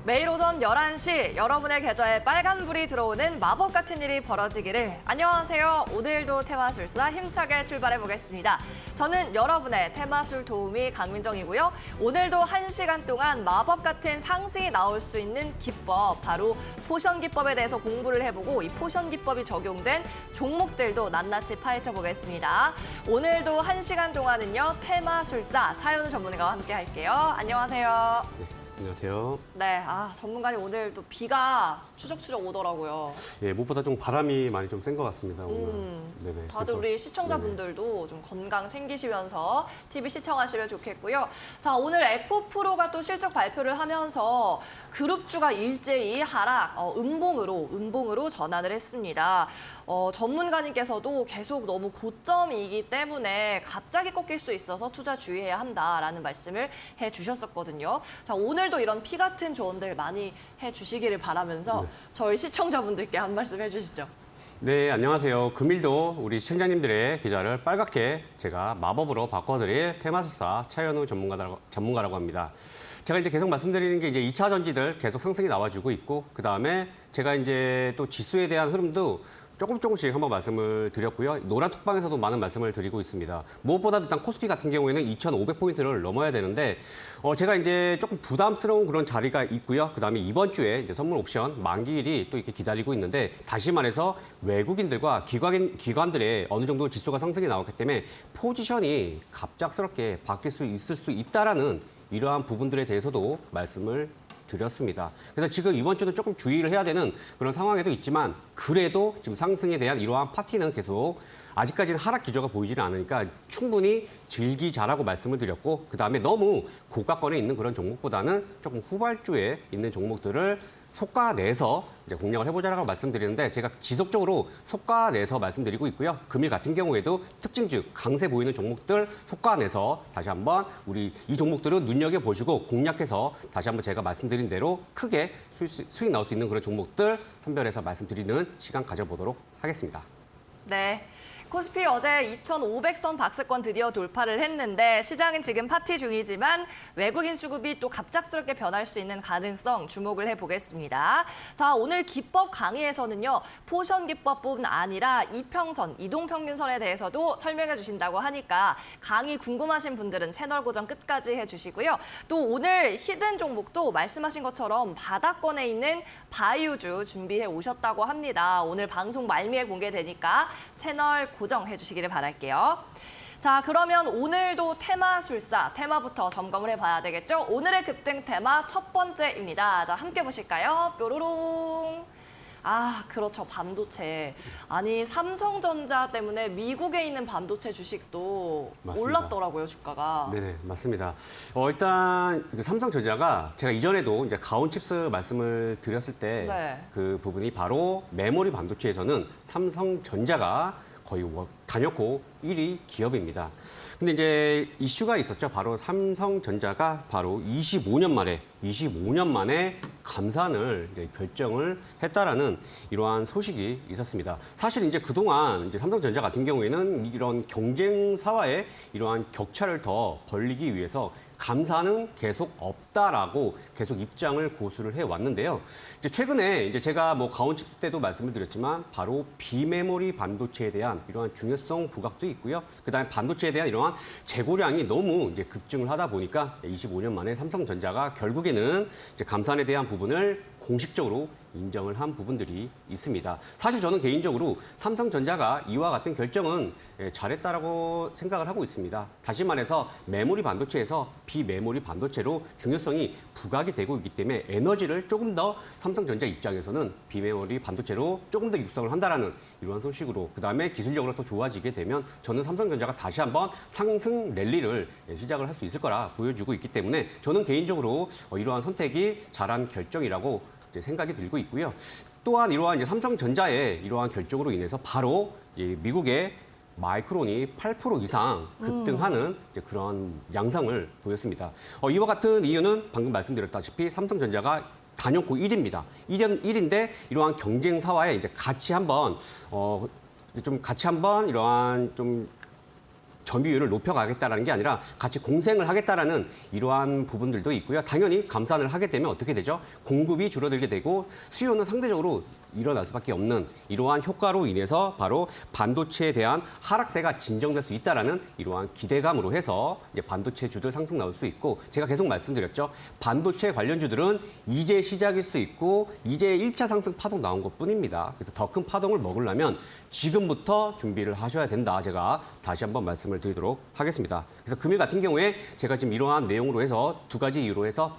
매일 오전 11시 여러분의 계좌에 빨간불이 들어오는 마법 같은 일이 벌어지기를. 안녕하세요. 오늘도 테마술사 힘차게 출발해 보겠습니다. 저는 여러분의 테마술 도우미 강민정이고요. 오늘도 1시간 동안 마법 같은 상승이 나올 수 있는 기법, 바로 포션 기법에 대해서 공부를 해보고 이 포션 기법이 적용된 종목들도 낱낱이 파헤쳐 보겠습니다. 오늘도 1시간 동안은요, 테마술사 차현우 전문가와 함께 할게요. 안녕하세요. 안녕하세요. 네, 전문가님 오늘 또 비가 추적추적 오더라고요. 예, 무엇보다 좀 바람이 많이 좀 센 것 같습니다, 오늘. 네네. 다들 그래서, 우리 시청자분들도 좀 건강 챙기시면서 TV 시청하시면 좋겠고요. 자, 오늘 에코프로가 또 실적 발표를 하면서 그룹주가 일제히 하락, 음봉으로 전환을 했습니다. 전문가님께서도 계속 너무 고점이기 때문에 갑자기 꺾일 수 있어서 투자 주의해야 한다라는 말씀을 해주셨었거든요. 자, 오늘도 이런 피 같은 조언들 많이 해주시기를 바라면서 저희 시청자분들께 한 말씀 해주시죠. 네, 안녕하세요. 금일도 우리 시청자님들의 계좌를 빨갛게 제가 마법으로 바꿔드릴 테마술사 차현우 전문가라고 합니다. 제가 이제 계속 말씀드리는 게 이제 2차 전지들 계속 상승이 나와주고 있고, 그 다음에 제가 이제 또 지수에 대한 흐름도 조금씩 한번 말씀을 드렸고요. 노란 톡방에서도 많은 말씀을 드리고 있습니다. 무엇보다 일단 코스피 같은 경우에는 2,500포인트를 넘어야 되는데, 제가 이제 조금 부담스러운 그런 자리가 있고요. 그다음에 이번 주에 이제 선물 옵션 만기일이 또 이렇게 기다리고 있는데, 다시 말해서 외국인들과 기관들의 어느 정도 지수가 상승이 나왔기 때문에 포지션이 갑작스럽게 바뀔 수 있을 수 있다라는 이러한 부분들에 대해서도 말씀을 드렸습니다. 그래서 지금 이번 주는 조금 주의를 해야 되는 그런 상황에도 있지만, 그래도 지금 상승에 대한 이러한 파티는 계속 아직까지는 하락 기조가 보이지는 않으니까 충분히 즐기자라고 말씀을 드렸고, 그다음에 너무 고가권에 있는 그런 종목보다는 조금 후발주에 있는 종목들을 속가내서 이제 공략을 해보자라고 말씀드리는데, 제가 지속적으로 속가내서 말씀드리고 있고요. 금일 같은 경우에도 특징주 강세 보이는 종목들 속가내서 다시 한번 우리 이 종목들은 눈여겨보시고 공략해서 다시 한번 제가 말씀드린 대로 크게 수익 나올 수 있는 그런 종목들 선별해서 말씀드리는 시간 가져보도록 하겠습니다. 네. 코스피 어제 2,500선 박스권 드디어 돌파를 했는데, 시장은 지금 파티 중이지만 외국인 수급이 또 갑작스럽게 변할 수 있는 가능성 주목을 해보겠습니다. 자, 오늘 기법 강의에서는요, 포션 기법뿐 아니라 이평선, 이동평균선에 대해서도 설명해 주신다고 하니까 강의 궁금하신 분들은 채널 고정 끝까지 해주시고요. 또 오늘 히든 종목도 말씀하신 것처럼 바닥권에 있는 바이오주 준비해 오셨다고 합니다. 오늘 방송 말미에 공개되니까 채널 고정해 주시기를 바랄게요. 자, 그러면 오늘도 테마부터 점검을 해봐야 되겠죠? 오늘의 급등 테마 첫 번째입니다. 자, 함께 보실까요? 뾰로롱. 그렇죠. 반도체. 아니, 삼성전자 때문에 미국에 있는 반도체 주식도 맞습니다. 올랐더라고요, 주가가. 네네, 맞습니다. 일단 그 삼성전자가 제가 이전에도 이제 가온칩스 말씀을 드렸을 때 그 부분이 바로 메모리 반도체에서는 삼성전자가 거의 단연코 1위 기업입니다. 근데 이제 이슈가 있었죠. 바로 삼성전자가 바로 25년 만에 감산을 이제 결정을 했다라는 이러한 소식이 있었습니다. 사실 이제 그동안 이제 삼성전자 같은 경우에는 이런 경쟁사와의 이러한 격차를 더 벌리기 위해서 감산은 계속 없다라고 계속 입장을 고수를 해왔는데요. 이제 최근에 이제 제가 가온칩스 때도 말씀을 드렸지만 바로 비메모리 반도체에 대한 이러한 중요성 부각도 있고요. 그다음에 반도체에 대한 이러한 재고량이 너무 이제 급증을 하다 보니까 25년 만에 삼성전자가 결국에는 이제 감산에 대한 부분을 공식적으로 인정을 한 부분들이 있습니다. 사실 저는 개인적으로 삼성전자가 이와 같은 결정은 잘했다라고 생각을 하고 있습니다. 다시 말해서 메모리 반도체에서 비메모리 반도체로 중요성이 부각이 되고 있기 때문에 에너지를 조금 더 삼성전자 입장에서는 비메모리 반도체로 조금 더 육성을 한다라는 이러한 소식으로, 그다음에 기술력으로 더 좋아지게 되면 저는 삼성전자가 다시 한번 상승 랠리를 시작을 할 수 있을 거라 보여주고 있기 때문에 저는 개인적으로 이러한 선택이 잘한 결정이라고 생각이 들고 있고요. 또한 이러한 이제 삼성전자의 이러한 결정으로 인해서 바로 미국의 마이크론이 8% 이상 급등하는 이제 그런 양상을 보였습니다. 이와 같은 이유는 방금 말씀드렸다시피 삼성전자가 단연코 1위입니다. 1인데 이러한 경쟁사와의 이제 같이 한번 이러한 좀 점유율을 높여가겠다라는 게 아니라 같이 공생을 하겠다라는 이러한 부분들도 있고요. 당연히 감산을 하게 되면 어떻게 되죠? 공급이 줄어들게 되고 수요는 상대적으로 일어날 수밖에 없는 이러한 효과로 인해서 바로 반도체에 대한 하락세가 진정될 수 있다라는 이러한 기대감으로 해서 이제 반도체주들 상승 나올 수 있고 제가 계속 말씀드렸죠. 반도체 관련주들은 이제 시작일 수 있고 이제 1차 상승 파동 나온 것뿐입니다. 그래서 더 큰 파동을 먹으려면 지금부터 준비를 하셔야 된다. 제가 다시 한번 말씀을 드리도록 하겠습니다. 그래서 금일 같은 경우에 제가 지금 이러한 내용으로 해서 두 가지 이유로 해서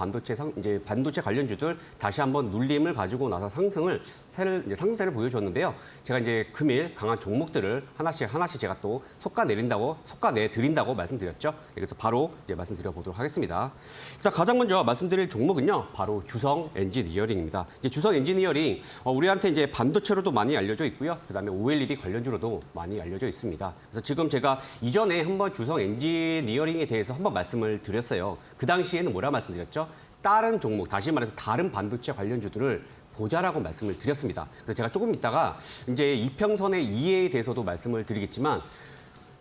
이제 반도체 관련주들 다시 한번 눌림을 가지고 나서 상승세를 보여줬는데요. 제가 이제 금일 강한 종목들을 하나씩 제가 또 솎아내드린다고 말씀드렸죠. 그래서 바로 이제 말씀드려 보도록 하겠습니다. 일단 가장 먼저 말씀드릴 종목은요, 바로 주성 엔지니어링입니다. 이제 주성 엔지니어링 우리한테 이제 반도체로도 많이 알려져 있고요. 그다음에 OLED 관련주로도 많이 알려져 있습니다. 그래서 지금 제가 이전에 한번 주성 엔지니어링에 대해서 한번 말씀을 드렸어요. 그 당시에는 뭐라 말씀드렸죠? 다른 종목, 다시 말해서 다른 반도체 관련주들을 보자라고 말씀을 드렸습니다. 그래서 제가 조금 있다가 이제 이평선의 이해에 대해서도 말씀을 드리겠지만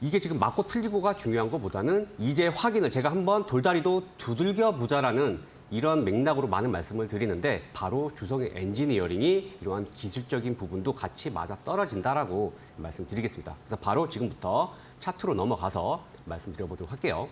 이게 지금 맞고 틀리고가 중요한 것보다는 이제 확인을 제가 한번 돌다리도 두들겨 보자라는 이런 맥락으로 많은 말씀을 드리는데 바로 주성의 엔지니어링이 이러한 기술적인 부분도 같이 맞아 떨어진다라고 말씀드리겠습니다. 그래서 바로 지금부터 차트로 넘어가서 말씀드려보도록 할게요.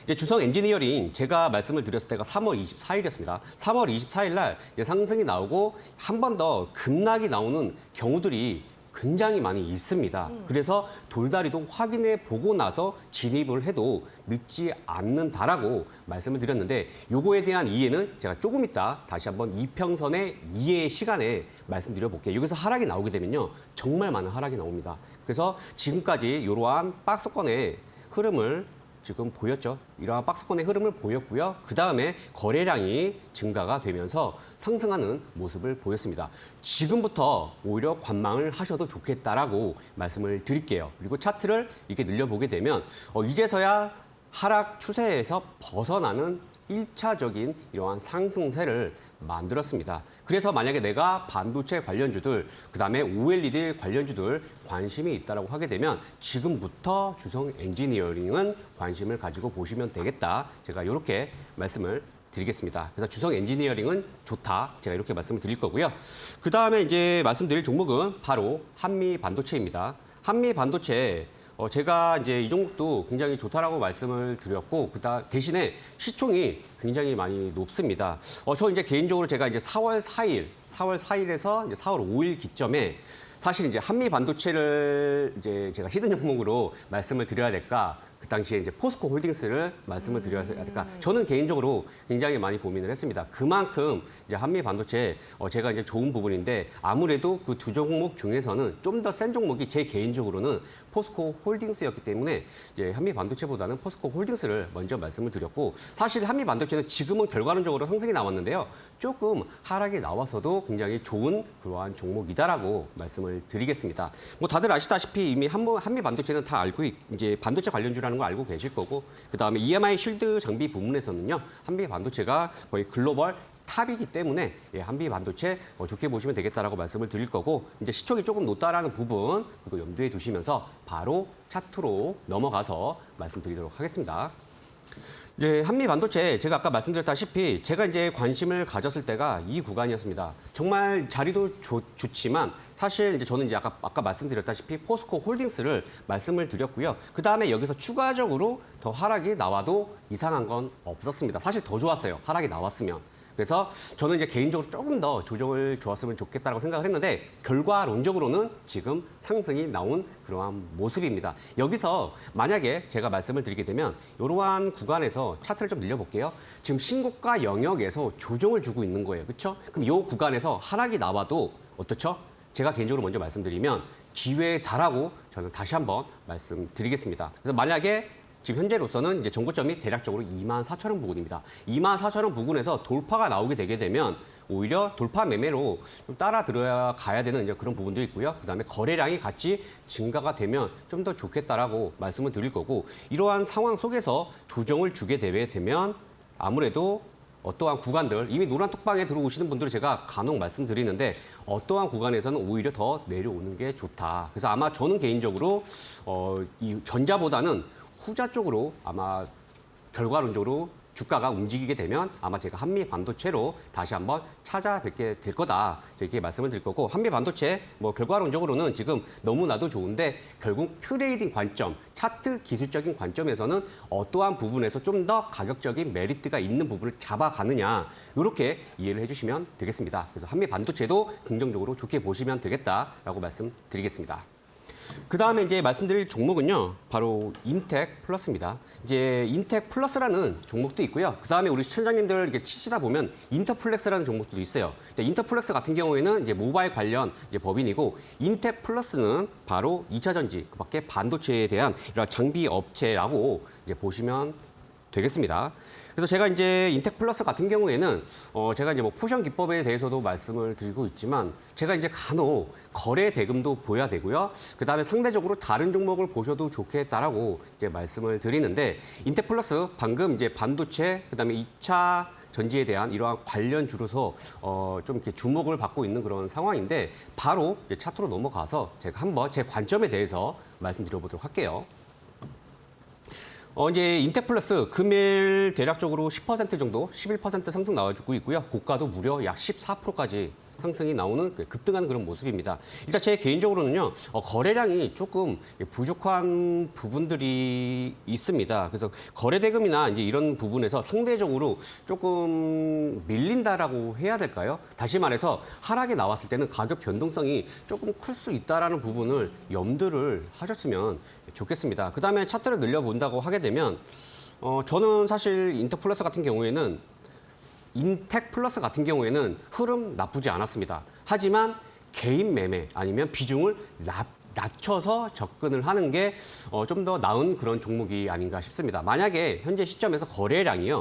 이제 주성 엔지니어링 제가 말씀을 드렸을 때가 3월 24일이었습니다. 3월 24일 날 이제 상승이 나오고 한 번 더 급락이 나오는 경우들이 굉장히 많이 있습니다. 그래서 돌다리도 확인해 보고 나서 진입을 해도 늦지 않는다라고 말씀을 드렸는데 요거에 대한 이해는 제가 조금 이따 다시 한번 이평선의 이해 시간에 말씀드려 볼게요. 여기서 하락이 나오게 되면요. 정말 많은 하락이 나옵니다. 그래서 지금까지 이러한 박스권의 흐름을 지금 보였죠. 이러한 박스권의 흐름을 보였고요. 그다음에 거래량이 증가가 되면서 상승하는 모습을 보였습니다. 지금부터 오히려 관망을 하셔도 좋겠다라고 말씀을 드릴게요. 그리고 차트를 이렇게 늘려보게 되면 이제서야 하락 추세에서 벗어나는 1차적인 이러한 상승세를 만들었습니다. 그래서 만약에 내가 반도체 관련주들, 그다음에 OLED 관련주들 관심이 있다라고 하게 되면 지금부터 주성 엔지니어링은 관심을 가지고 보시면 되겠다. 제가 이렇게 말씀을 드리겠습니다. 그래서 주성 엔지니어링은 좋다. 제가 이렇게 말씀을 드릴 거고요. 그다음에 이제 말씀드릴 종목은 바로 한미 반도체입니다. 한미 반도체 제가 이제 이 종목도 굉장히 좋다라고 말씀을 드렸고, 대신에 시총이 굉장히 많이 높습니다. 저 이제 개인적으로 제가 이제 4월 4일에서 이제 4월 5일 기점에 사실 이제 한미 반도체를 이제 제가 히든 종목으로 말씀을 드려야 될까? 그 당시에 이제 포스코 홀딩스를 말씀을 드려야 될까? 저는 개인적으로 굉장히 많이 고민을 했습니다. 그만큼 이제 한미 반도체 제가 이제 좋은 부분인데 아무래도 그 두 종목 중에서는 좀 더 센 종목이 제 개인적으로는 포스코 홀딩스였기 때문에 이제 한미 반도체보다는 포스코 홀딩스를 먼저 말씀을 드렸고, 사실 한미 반도체는 지금은 결과론적으로 상승이 나왔는데요. 조금 하락이 나와서도 굉장히 좋은 그러한 종목이다라고 말씀을 드리겠습니다. 뭐 다들 아시다시피 이미 한미 반도체는 다 이제 반도체 관련주라는 걸 알고 계실 거고, 그다음에 EMI 쉴드 장비 부문에서는요. 한미 반도체가 거의 글로벌 탑이기 때문에 한미 반도체 좋게 보시면 되겠다라고 말씀을 드릴 거고, 이제 시총이 조금 높다라는 부분 그거 염두에 두시면서 바로 차트로 넘어가서 말씀드리도록 하겠습니다. 이제 한미 반도체 제가 아까 말씀드렸다시피 제가 이제 관심을 가졌을 때가 이 구간이었습니다. 정말 자리도 좋지만 사실 이제 저는 이제 아까 말씀드렸다시피 포스코 홀딩스를 말씀을 드렸고요. 그 다음에 여기서 추가적으로 더 하락이 나와도 이상한 건 없었습니다. 사실 더 좋았어요. 하락이 나왔으면. 그래서 저는 이제 개인적으로 조금 더 조정을 좋았으면 좋겠다고 생각을 했는데 결과론적으로는 지금 상승이 나온 그러한 모습입니다. 여기서 만약에 제가 말씀을 드리게 되면 이러한 구간에서 차트를 좀 늘려볼게요. 지금 신고가 영역에서 조정을 주고 있는 거예요. 그렇죠? 그럼 이 구간에서 하락이 나와도 어떻죠? 제가 개인적으로 먼저 말씀드리면 기회다라고 저는 다시 한번 말씀드리겠습니다. 그래서 만약에 지금 현재로서는 이제 정고점이 대략적으로 24,000원 부근입니다. 24,000원 부근에서 돌파가 나오게 되게 되면 오히려 돌파 매매로 좀 따라 들어야 가야 되는 이제 그런 부분도 있고요. 그다음에 거래량이 같이 증가가 되면 좀 더 좋겠다라고 말씀을 드릴 거고, 이러한 상황 속에서 조정을 주게 되면 아무래도 어떠한 구간들, 이미 노란 톡방에 들어오시는 분들은 제가 간혹 말씀드리는데 어떠한 구간에서는 오히려 더 내려오는 게 좋다. 그래서 아마 저는 개인적으로 이 전자보다는 후자 쪽으로 아마 결과론적으로 주가가 움직이게 되면 아마 제가 한미 반도체로 다시 한번 찾아뵙게 될 거다. 이렇게 말씀을 드릴 거고, 한미 반도체 뭐 결과론적으로는 지금 너무나도 좋은데 결국 트레이딩 관점, 차트 기술적인 관점에서는 어떠한 부분에서 좀 더 가격적인 메리트가 있는 부분을 잡아가느냐, 이렇게 이해를 해주시면 되겠습니다. 그래서 한미 반도체도 긍정적으로 좋게 보시면 되겠다라고 말씀드리겠습니다. 그 다음에 이제 말씀드릴 종목은요, 바로 인텍 플러스입니다. 이제 인텍 플러스라는 종목도 있고요. 그 다음에 우리 시청자님들 이렇게 치시다 보면 인터플렉스라는 종목도 있어요. 인터플렉스 같은 경우에는 이제 모바일 관련 이제 법인이고, 인텍 플러스는 바로 2차 전지, 그 밖에 반도체에 대한 이런 장비 업체라고 이제 보시면 되겠습니다. 그래서 제가 이제 인텍 플러스 같은 경우에는 제가 이제 뭐 포션 기법에 대해서도 말씀을 드리고 있지만, 제가 이제 간혹 거래 대금도 보여야 되고요. 그 다음에 상대적으로 다른 종목을 보셔도 좋겠다라고 이제 말씀을 드리는데, 인텍 플러스 방금 이제 반도체, 그 다음에 2차 전지에 대한 이러한 관련주로서 좀 이렇게 주목을 받고 있는 그런 상황인데, 바로 이제 차트로 넘어가서 제가 한번 제 관점에 대해서 말씀드려보도록 할게요. 이제 인텍 플러스 금일 대략적으로 10% 정도, 11% 상승 나와주고 있고요. 고가도 무려 약 14%까지 상승이 나오는 급등하는 그런 모습입니다. 일단 제 개인적으로는요, 거래량이 조금 부족한 부분들이 있습니다. 그래서 거래 대금이나 이제 이런 부분에서 상대적으로 조금 밀린다라고 해야 될까요? 다시 말해서 하락이 나왔을 때는 가격 변동성이 조금 클 수 있다라는 부분을 염두를 하셨으면 좋겠습니다. 그 다음에 차트를 늘려본다고 하게 되면 저는 사실 인터플러스 같은 경우에는 인텍 플러스 같은 경우에는 흐름 나쁘지 않았습니다. 하지만 개인 매매 아니면 비중을 낮춰서 접근을 하는 게 좀 더 나은 그런 종목이 아닌가 싶습니다. 만약에 현재 시점에서 거래량이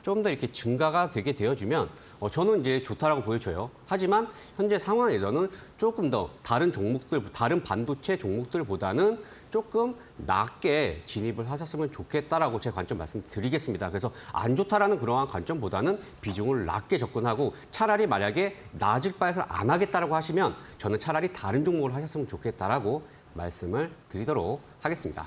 좀 더 이렇게 증가가 되게 되어주면 저는 이제 좋다라고 보여져요. 하지만 현재 상황에서는 조금 더 다른 종목들, 다른 반도체 종목들보다는 조금 낮게 진입을 하셨으면 좋겠다라고 제 관점 말씀드리겠습니다. 그래서 안 좋다라는 그러한 관점보다는 비중을 낮게 접근하고, 차라리 만약에 낮을 바에서 안 하겠다라고 하시면 저는 차라리 다른 종목을 하셨으면 좋겠다라고 말씀을 드리도록 하겠습니다.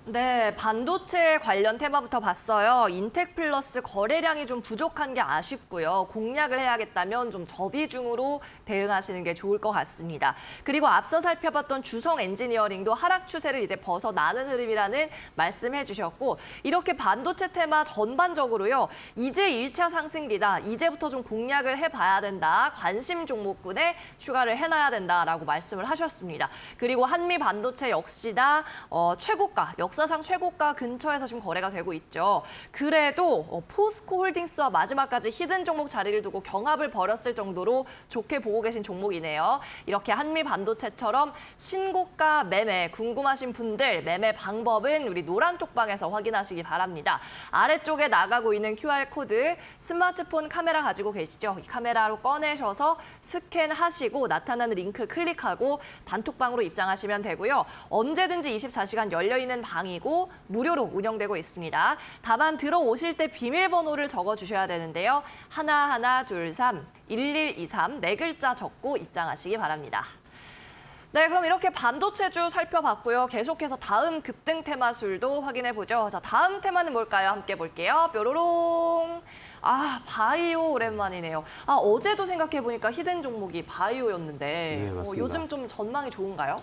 네, 반도체 관련 테마부터 봤어요. 인텍 플러스 거래량이 좀 부족한 게 아쉽고요. 공략을 해야겠다면 좀 저비중으로 대응하시는 게 좋을 것 같습니다. 그리고 앞서 살펴봤던 주성 엔지니어링도 하락 추세를 이제 벗어나는 흐름이라는 말씀해 주셨고, 이렇게 반도체 테마 전반적으로요, 이제 1차 상승기다, 이제부터 좀 공략을 해봐야 된다, 관심 종목군에 추가를 해놔야 된다라고 말씀을 하셨습니다. 그리고 한미 반도체 역시나 최고가, 역사상 최고가 근처에서 지금 거래가 되고 있죠. 그래도 포스코 홀딩스와 마지막까지 히든 종목 자리를 두고 경합을 벌였을 정도로 좋게 보고 계신 종목이네요. 이렇게 한미 반도체처럼 신고가 매매 궁금하신 분들, 매매 방법은 우리 노란 톡방에서 확인하시기 바랍니다. 아래쪽에 나가고 있는 QR코드, 스마트폰 카메라 가지고 계시죠? 이 카메라로 꺼내셔서 스캔하시고 나타나는 링크 클릭하고 단톡방으로 입장하시면 되고요. 언제든지 24시간 열려있는 방이고 무료로 운영되고 있습니다. 다만 들어오실 때 비밀번호를 적어주셔야 되는데요. 1123 1123 네 글자 적고 입장하시기 바랍니다. 네, 그럼 이렇게 반도체주 살펴봤고요. 계속해서 다음 급등 테마술도 확인해보죠. 자, 다음 테마는 뭘까요? 함께 볼게요. 뾰로롱. 바이오 오랜만이네요. 어제도 생각해보니까 히든 종목이 바이오였는데 네, 맞습니다. 요즘 좀 전망이 좋은가요?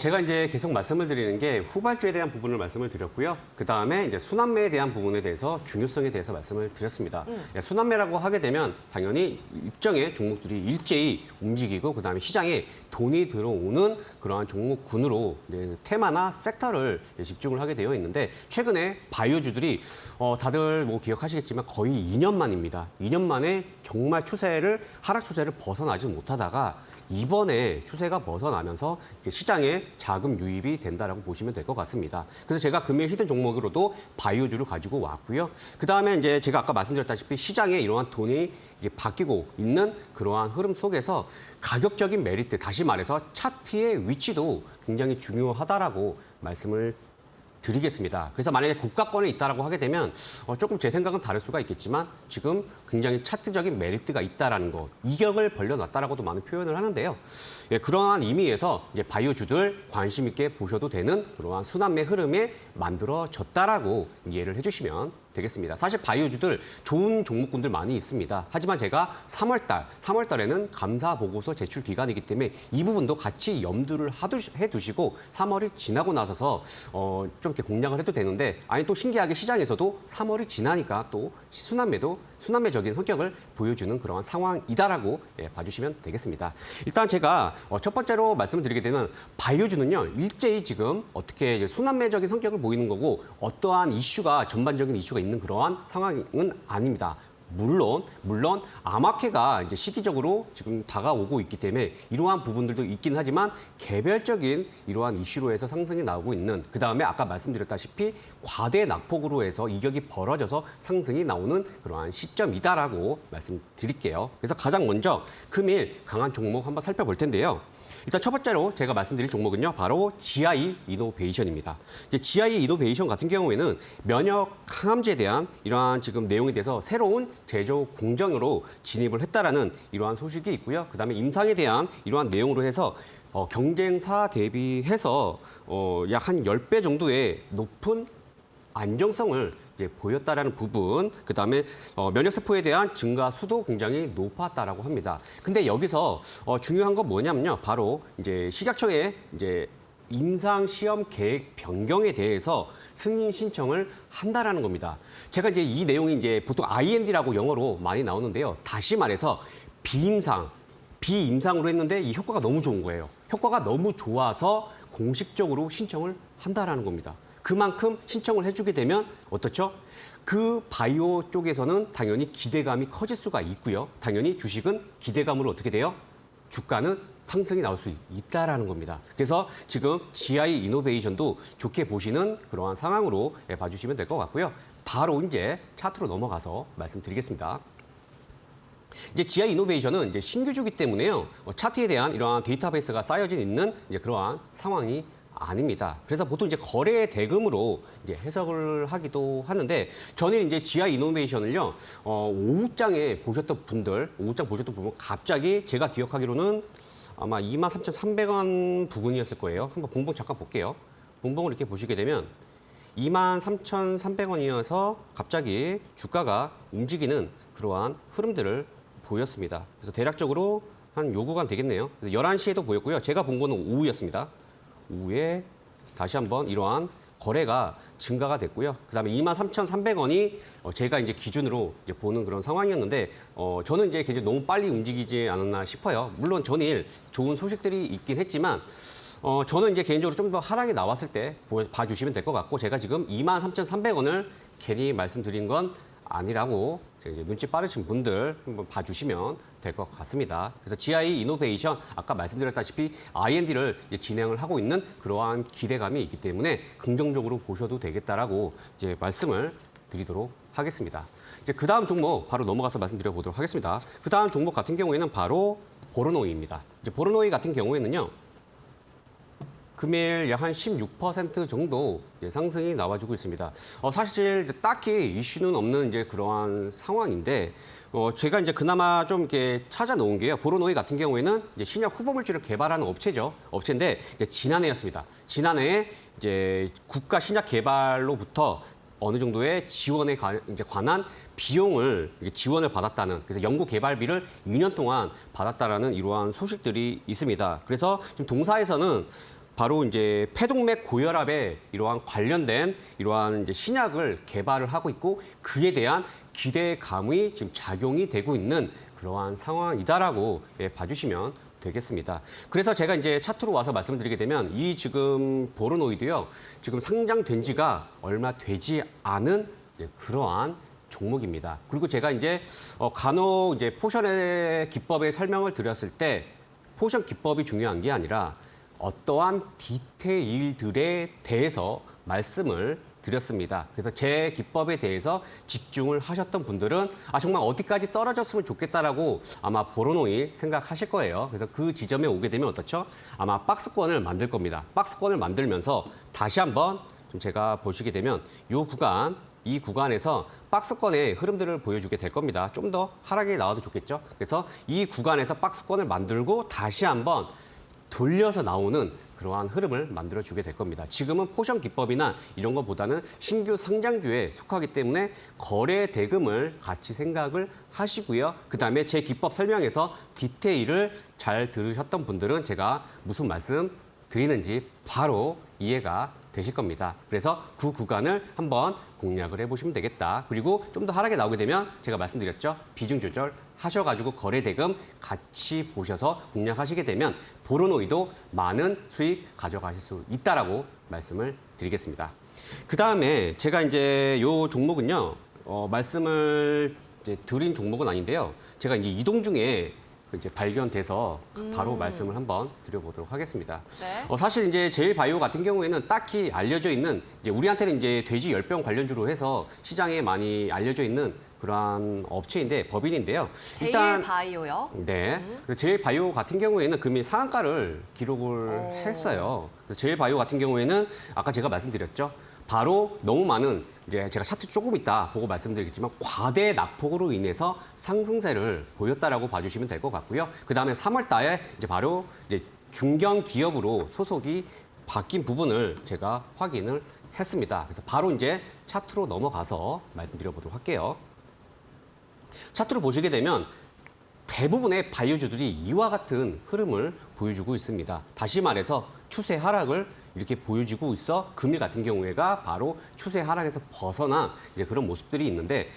제가 이제 계속 말씀을 드리는 게 후발주에 대한 부분을 말씀을 드렸고요. 그 다음에 이제 순환매에 대한 부분에 대해서 중요성에 대해서 말씀을 드렸습니다. 순환매라고 하게 되면 당연히 일정의 종목들이 일제히 움직이고, 그 다음에 시장에 돈이 들어오는 그러한 종목군으로 테마나 섹터를 집중을 하게 되어 있는데, 최근에 바이오주들이 다들 뭐 기억하시겠지만 거의 2년 만입니다. 2년 만에 정말 하락 추세를 벗어나지 못하다가 이번에 추세가 벗어나면서 시장에 자금 유입이 된다라고 보시면 될 것 같습니다. 그래서 제가 금일 히든 종목으로도 바이오주를 가지고 왔고요. 그 다음에 이제 제가 아까 말씀드렸다시피 시장에 이러한 돈이 바뀌고 있는 그러한 흐름 속에서 가격적인 메리트, 다시 말해서 차트의 위치도 굉장히 중요하다라고 말씀을 드리겠습니다. 그래서 만약에 고가권에 있다라고 하게 되면 조금 제 생각은 다를 수가 있겠지만 지금 굉장히 차트적인 메리트가 있다라는 거, 이격을 벌려놨다라고도 많은 표현을 하는데요. 예, 그러한 의미에서 이제 바이오주들 관심 있게 보셔도 되는 그러한 순환매 흐름에 만들어졌다라고 이해를 해주시면 되겠습니다. 사실 바이오주들 좋은 종목군들 많이 있습니다. 하지만 제가 3월 달에는 감사 보고서 제출 기간이기 때문에 이 부분도 같이 염두를 해두시고 3월이 지나고 나서서 좀 이렇게 공략을 해도 되는데, 아니 또 신기하게 시장에서도 3월이 지나니까 또 순환매적인 성격을 보여주는 그러한 상황이다라고 봐주시면 되겠습니다. 일단 제가 첫 번째로 말씀을 드리게 되면 바이오주는요, 일제히 지금 어떻게 이제 순환매적인 성격을 보이는 거고 어떠한 이슈가 전반적인 이슈가 있는 그러한 상황은 아닙니다. 물론 암호화폐가 이제 시기적으로 지금 다가오고 있기 때문에 이러한 부분들도 있긴 하지만 개별적인 이러한 이슈로 해서 상승이 나오고 있는, 그다음에 아까 말씀드렸다시피 과대 낙폭으로 해서 이격이 벌어져서 상승이 나오는 그러한 시점이다라고 말씀드릴게요. 그래서 가장 먼저 금일 강한 종목 한번 살펴볼 텐데요. 일단 첫 번째로 제가 말씀드릴 종목은요, 바로 GI 이노베이션입니다. 이제 GI 이노베이션 같은 경우에는 면역 항암제에 대한 이러한 지금 내용에 대해서 새로운 제조 공정으로 진입을 했다라는 이러한 소식이 있고요. 그다음에 임상에 대한 이러한 내용으로 해서 경쟁사 대비해서 약 한 10배 정도의 높은 안정성을 이제 보였다라는 부분, 그다음에 면역세포에 대한 증가수도 굉장히 높았다라고 합니다. 근데 여기서 중요한 건 뭐냐면요, 바로 이제 식약청의 이제 임상 시험 계획 변경에 대해서 승인 신청을 한다라는 겁니다. 제가 이제 이 내용이 이제 보통 IND라고 영어로 많이 나오는데요. 다시 말해서 비임상으로 했는데 이 효과가 너무 좋은 거예요. 효과가 너무 좋아서 공식적으로 신청을 한다라는 겁니다. 그만큼 신청을 해주게 되면 어떻죠? 그 바이오 쪽에서는 당연히 기대감이 커질 수가 있고요. 당연히 주식은 기대감으로 어떻게 돼요? 주가는 상승이 나올 수 있다라는 겁니다. 그래서 지금 GI 이노베이션도 좋게 보시는 그러한 상황으로 봐주시면 될 것 같고요. 바로 이제 차트로 넘어가서 말씀드리겠습니다. 이제 GI 이노베이션은 이제 신규주기 때문에요. 차트에 대한 이러한 데이터베이스가 쌓여져 있는 이제 그러한 상황이 아닙니다. 그래서 보통 이제 거래 대금으로 이제 해석을 하기도 하는데, 저는 이제 GI 이노베이션을요, 오후장에 보셨던 분들, 갑자기 제가 기억하기로는 아마 23,300원 부근이었을 거예요. 한번 봉봉 잠깐 볼게요. 봉봉을 이렇게 보시게 되면 23,300원이어서 갑자기 주가가 움직이는 그러한 흐름들을 보였습니다. 그래서 대략적으로 한 요 구간 되겠네요. 11시에도 보였고요. 제가 본 거는 오후였습니다. 오후에 다시 한번 이러한 거래가 증가가 됐고요. 그다음에 23,300원이 제가 이제 기준으로 이제 보는 그런 상황이었는데, 저는 이제 굉장히 너무 빨리 움직이지 않았나 싶어요. 물론 전일 좋은 소식들이 있긴 했지만, 저는 이제 개인적으로 좀 더 하락이 나왔을 때 봐주시면 될 것 같고, 제가 지금 23,300원을 괜히 말씀드린 건 아니라고 이제 눈치 빠르신 분들 한번 봐주시면 될 것 같습니다. 그래서 GI 이노베이션, 아까 말씀드렸다시피 IND를 진행을 하고 있는 그러한 기대감이 있기 때문에 긍정적으로 보셔도 되겠다라고 이제 말씀을 드리도록 하겠습니다. 이제 그 다음 종목 바로 넘어가서 말씀드려 보도록 하겠습니다. 그 다음 종목 같은 경우에는 바로 보르노이입니다. 이제 보르노이 같은 경우에는요, 금일 약 한 16% 정도 상승이 나와주고 있습니다. 사실 딱히 이슈는 없는 이제 그러한 상황인데, 제가 이제 그나마 좀 이렇게 찾아놓은 게요. 보르노이 같은 경우에는 이제 신약 후보 물질을 개발하는 업체인데 이제 지난해였습니다. 지난해에 이제 국가 신약 개발로부터 어느 정도의 지원에 관한 비용을 지원을 받았다는, 그래서 연구 개발비를 2년 동안 받았다라는 이러한 소식들이 있습니다. 그래서 지금 동사에서는 바로 이제 폐동맥 고혈압에 이러한 관련된 이러한 이제 신약을 개발을 하고 있고, 그에 대한 기대감이 지금 작용이 되고 있는 그러한 상황이다라고 봐주시면 되겠습니다. 그래서 제가 이제 차트로 와서 말씀드리게 되면, 이 지금 보르노이도요, 지금 상장된 지가 얼마 되지 않은 이제 그러한 종목입니다. 그리고 제가 이제 간혹 이제 포션의 기법의 설명을 드렸을 때, 포션 기법이 중요한 게 아니라 어떠한 디테일들에 대해서 말씀을 드렸습니다. 그래서 제 기법에 대해서 집중을 하셨던 분들은 정말 어디까지 떨어졌으면 좋겠다라고 아마 보르노이 생각하실 거예요. 그래서 그 지점에 오게 되면 어떻죠? 아마 박스권을 만들 겁니다. 박스권을 만들면서 다시 한번 좀 제가 보시게 되면 이 구간에서 박스권의 흐름들을 보여주게 될 겁니다. 좀 더 하락이 나와도 좋겠죠. 그래서 이 구간에서 박스권을 만들고 다시 한번 돌려서 나오는 그러한 흐름을 만들어주게 될 겁니다. 지금은 포션 기법이나 이런 것보다는 신규 상장주에 속하기 때문에 거래 대금을 같이 생각을 하시고요. 그다음에 제 기법 설명에서 디테일을 잘 들으셨던 분들은 제가 무슨 말씀 드리는지 바로 이해가 되실 겁니다. 그래서 그 구간을 한번 공략을 해보시면 되겠다. 그리고 좀 더 하락에 나오게 되면 제가 말씀드렸죠. 비중 조절 하셔가지고 거래 대금 같이 보셔서 공략하시게 되면 보로노이도 많은 수익 가져가실 수 있다라고 말씀을 드리겠습니다. 그 다음에 제가 이제 요 종목은요, 말씀을 이제 드린 종목은 아닌데요. 제가 이제 이동 중에 이제 발견돼서 바로 말씀을 한번 드려보도록 하겠습니다. 네. 사실 이제 제일바이오 같은 경우에는 딱히 알려져 있는 이제 우리한테는 이제 돼지 열병 관련주로 해서 시장에 많이 알려져 있는 그러한 업체인데 법인인데요. 제일바이오요? 네. 그래서 제일바이오 같은 경우에는 금일 상한가를 기록을 했어요. 그래서 제일바이오 같은 경우에는 아까 제가 말씀드렸죠. 바로 너무 많은 이제 제가 차트 조금 있다 보고 말씀드리겠지만 과대 낙폭으로 인해서 상승세를 보였다라고 봐주시면 될 것 같고요. 그 다음에 3월 달에 이제 바로 이제 중견 기업으로 소속이 바뀐 부분을 제가 확인을 했습니다. 그래서 바로 이제 차트로 넘어가서 말씀드려보도록 할게요. 차트로 보시게 되면 대부분의 바이오주들이 이와 같은 흐름을 보여주고 있습니다. 다시 말해서 추세 하락을 이렇게 보여주고 있어 금일 같은 경우에가 바로 추세 하락에서 벗어난 이제 그런 모습들이 있는데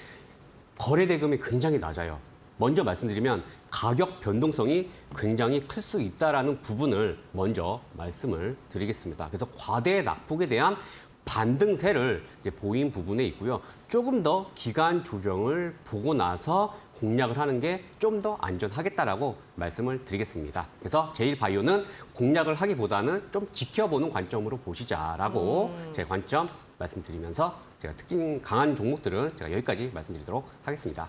거래 대금이 굉장히 낮아요. 먼저 말씀드리면 가격 변동성이 굉장히 클 수 있다라는 부분을 먼저 말씀을 드리겠습니다. 그래서 과대 낙폭에 대한 반등세를 이제 보인 부분에 있고요. 조금 더 기간 조정을 보고 나서 공략을 하는 게 좀 더 안전하겠다라고 말씀을 드리겠습니다. 그래서 제일바이오는 공략을 하기보다는 좀 지켜보는 관점으로 보시자라고 제 관점 말씀드리면서 제가 특징 강한 종목들은 제가 여기까지 말씀드리도록 하겠습니다.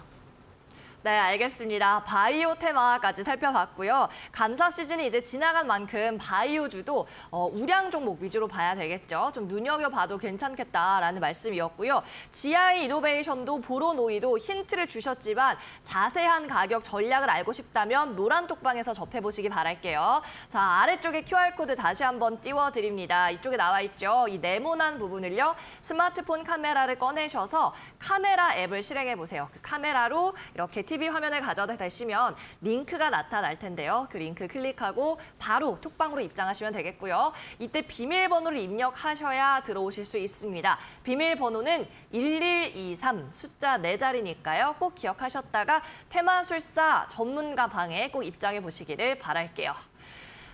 네, 알겠습니다. 바이오 테마까지 살펴봤고요. 감사 시즌이 이제 지나간 만큼 바이오주도 우량 종목 위주로 봐야 되겠죠. 좀 눈여겨봐도 괜찮겠다라는 말씀이었고요. GI 이노베이션도 보로노이도 힌트를 주셨지만 자세한 가격 전략을 알고 싶다면 노란 톡방에서 접해보시기 바랄게요. 자, 아래쪽에 QR코드 다시 한번 띄워드립니다. 이쪽에 나와 있죠. 이 네모난 부분을요. 스마트폰 카메라를 꺼내셔서 카메라 앱을 실행해보세요. 그 카메라로 이렇게 TV 화면을 가져다 대시면 링크가 나타날 텐데요. 그 링크 클릭하고 바로 톡방으로 입장하시면 되겠고요. 이때 비밀번호를 입력하셔야 들어오실 수 있습니다. 비밀번호는 1123 숫자 4자리니까요. 꼭 기억하셨다가 테마술사 전문가 방에 꼭 입장해 보시기를 바랄게요.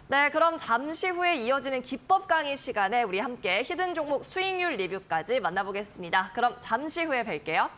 네, 그럼 잠시 후에 이어지는 기법 강의 시간에 우리 함께 히든 종목 수익률 리뷰까지 만나보겠습니다. 그럼 잠시 후에 뵐게요.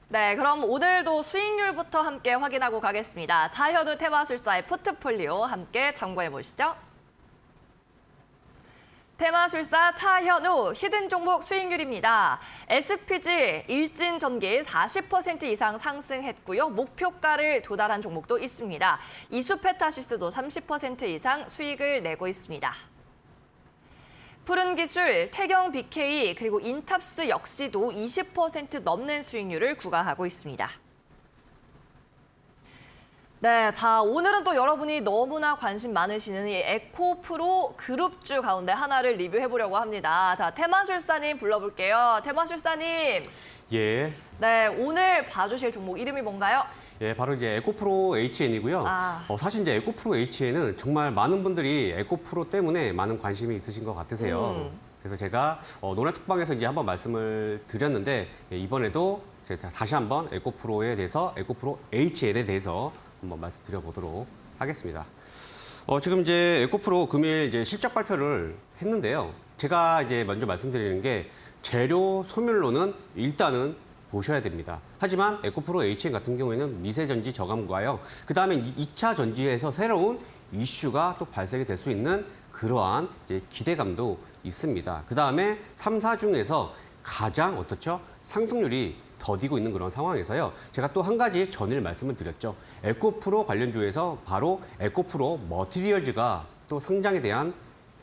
네, 그럼 오늘도 수익률부터 함께 확인하고 가겠습니다. 차현우 테마술사의 포트폴리오 함께 참고해 보시죠. 테마술사 차현우 히든 종목 수익률입니다. SPG 일진전기 40% 이상 상승했고요. 목표가를 도달한 종목도 있습니다. 이수페타시스도 30% 이상 수익을 내고 있습니다. 푸른기술, 태경 BK, 그리고 인탑스 역시도 20% 넘는 수익률을 구가하고 있습니다. 네, 자 오늘은 또 여러분이 너무나 관심 많으시는 이 에코프로 그룹주 가운데 하나를 리뷰해보려고 합니다. 자, 테마술사님 불러볼게요. 테마술사님. 예. 네, 오늘 봐주실 종목 이름이 뭔가요? 예, 바로 이제 에코프로 HN이고요. 사실 이제 에코프로 HN은 정말 많은 분들이 에코프로 때문에 많은 관심이 있으신 것 같으세요. 그래서 제가 노란 톡방에서 이제 한번 말씀을 드렸는데 이번에도 제가 다시 한번 에코프로에 대해서 에코프로 HN에 대해서 한번 말씀드려보도록 하겠습니다. 지금 이제 에코프로 금일 이제 실적 발표를 했는데요. 제가 이제 먼저 말씀드리는 게 재료 소멸로는 일단은 보셔야 됩니다. 하지만 에코프로 HN 같은 경우에는 미세전지 저감과요. 그다음에 2차 전지에서 새로운 이슈가 또 발생이 될 수 있는 그러한 이제 기대감도 있습니다. 그다음에 3사 중에서 가장 어떻죠? 상승률이 더디고 있는 그런 상황에서요. 제가 또 한 가지 전일 말씀을 드렸죠. 에코프로 관련주에서 바로 에코프로 머티리얼즈가 또 성장에 대한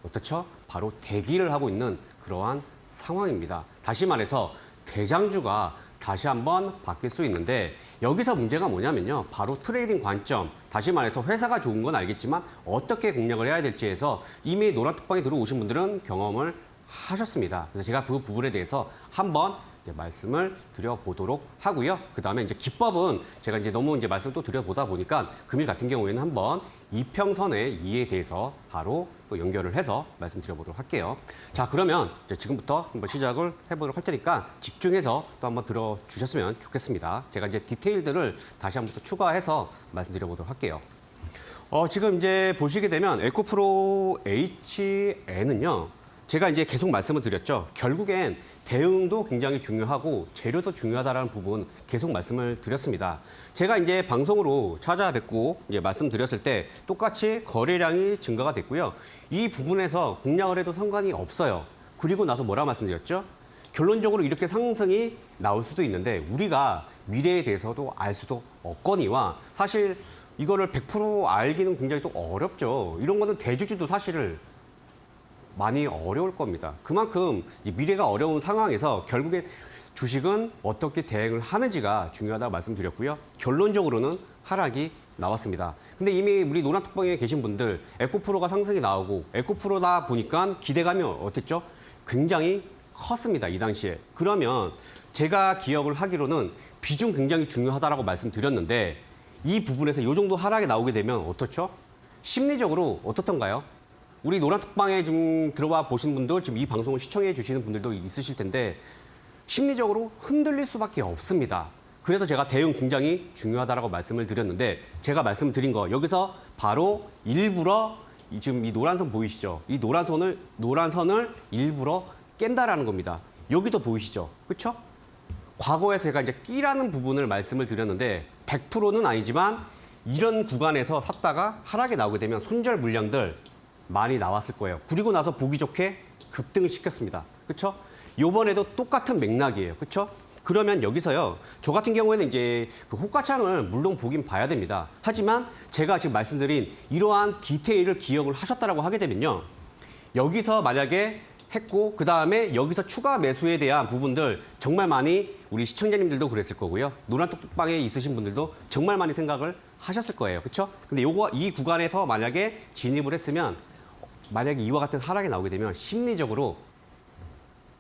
어떻죠? 바로 대기를 하고 있는 그러한 상황입니다. 다시 말해서 대장주가 다시 한번 바뀔 수 있는데 여기서 문제가 뭐냐면요. 바로 트레이딩 관점, 다시 말해서 회사가 좋은 건 알겠지만 어떻게 공략을 해야 될지에서 이미 노란톡방에 들어오신 분들은 경험을 하셨습니다. 그래서 제가 그 부분에 대해서 한번 이제 말씀을 드려보도록 하고요. 그다음에 이제 기법은 제가 이제 너무 이제 말씀 또 드려보다 보니까 금일 같은 경우에는 한번 이평선의 이에 대해서 바로 또 연결을 해서 말씀드려보도록 할게요. 자, 그러면 이제 지금부터 한번 시작을 해보도록 할 테니까 집중해서 또 한번 들어주셨으면 좋겠습니다. 제가 이제 디테일들을 다시 한번 또 추가해서 말씀드려보도록 할게요. 지금 이제 보시게 되면 에코프로 HN은요. 제가 이제 계속 말씀을 드렸죠. 결국엔 대응도 굉장히 중요하고 재료도 중요하다라는 부분 계속 말씀을 드렸습니다. 제가 이제 방송으로 찾아뵙고 이제 말씀드렸을 때 똑같이 거래량이 증가가 됐고요. 이 부분에서 공략을 해도 상관이 없어요. 그리고 나서 뭐라 말씀드렸죠? 결론적으로 이렇게 상승이 나올 수도 있는데 우리가 미래에 대해서도 알 수도 없거니와 사실 이거를 100% 알기는 굉장히 또 어렵죠. 이런 거는 대주주도 사실을 많이 어려울 겁니다. 그만큼 미래가 어려운 상황에서 결국에 주식은 어떻게 대응을 하는지가 중요하다고 말씀드렸고요. 결론적으로는 하락이 나왔습니다. 근데 이미 우리 노란톡방에 계신 분들 에코프로가 상승이 나오고 에코프로다 보니까 기대감이 어땠죠? 굉장히 컸습니다. 이 당시에. 그러면 제가 기억을 하기로는 비중 굉장히 중요하다라고 말씀드렸는데 이 부분에서 이 정도 하락이 나오게 되면 어떻죠? 심리적으로 어떻던가요? 우리 노란톡방에 좀 들어와 보신 분들, 지금 이 방송을 시청해 주시는 분들도 있으실 텐데 심리적으로 흔들릴 수밖에 없습니다. 그래서 제가 대응 굉장히 중요하다라고 말씀을 드렸는데 제가 말씀드린 거 여기서 바로 일부러 지금 이 노란선 보이시죠? 이 노란선을 일부러 깬다라는 겁니다. 여기도 보이시죠? 그렇죠? 과거에 제가 이제 끼라는 부분을 말씀을 드렸는데 100%는 아니지만 이런 구간에서 샀다가 하락이 나오게 되면 손절 물량들 많이 나왔을 거예요. 그리고 나서 보기 좋게 급등을 시켰습니다. 그렇죠? 이번에도 똑같은 맥락이에요. 그렇죠? 그러면 여기서요. 저 같은 경우에는 이제 그 호가창을 물론 보긴 봐야 됩니다. 하지만 제가 지금 말씀드린 이러한 디테일을 기억을 하셨다라고 하게 되면요. 여기서 만약에 했고 그다음에 여기서 추가 매수에 대한 부분들 정말 많이 우리 시청자님들도 그랬을 거고요. 노란톡방에 있으신 분들도 정말 많이 생각을 하셨을 거예요. 그렇죠? 근데 이 구간에서 만약에 진입을 했으면 만약에 이와 같은 하락이 나오게 되면 심리적으로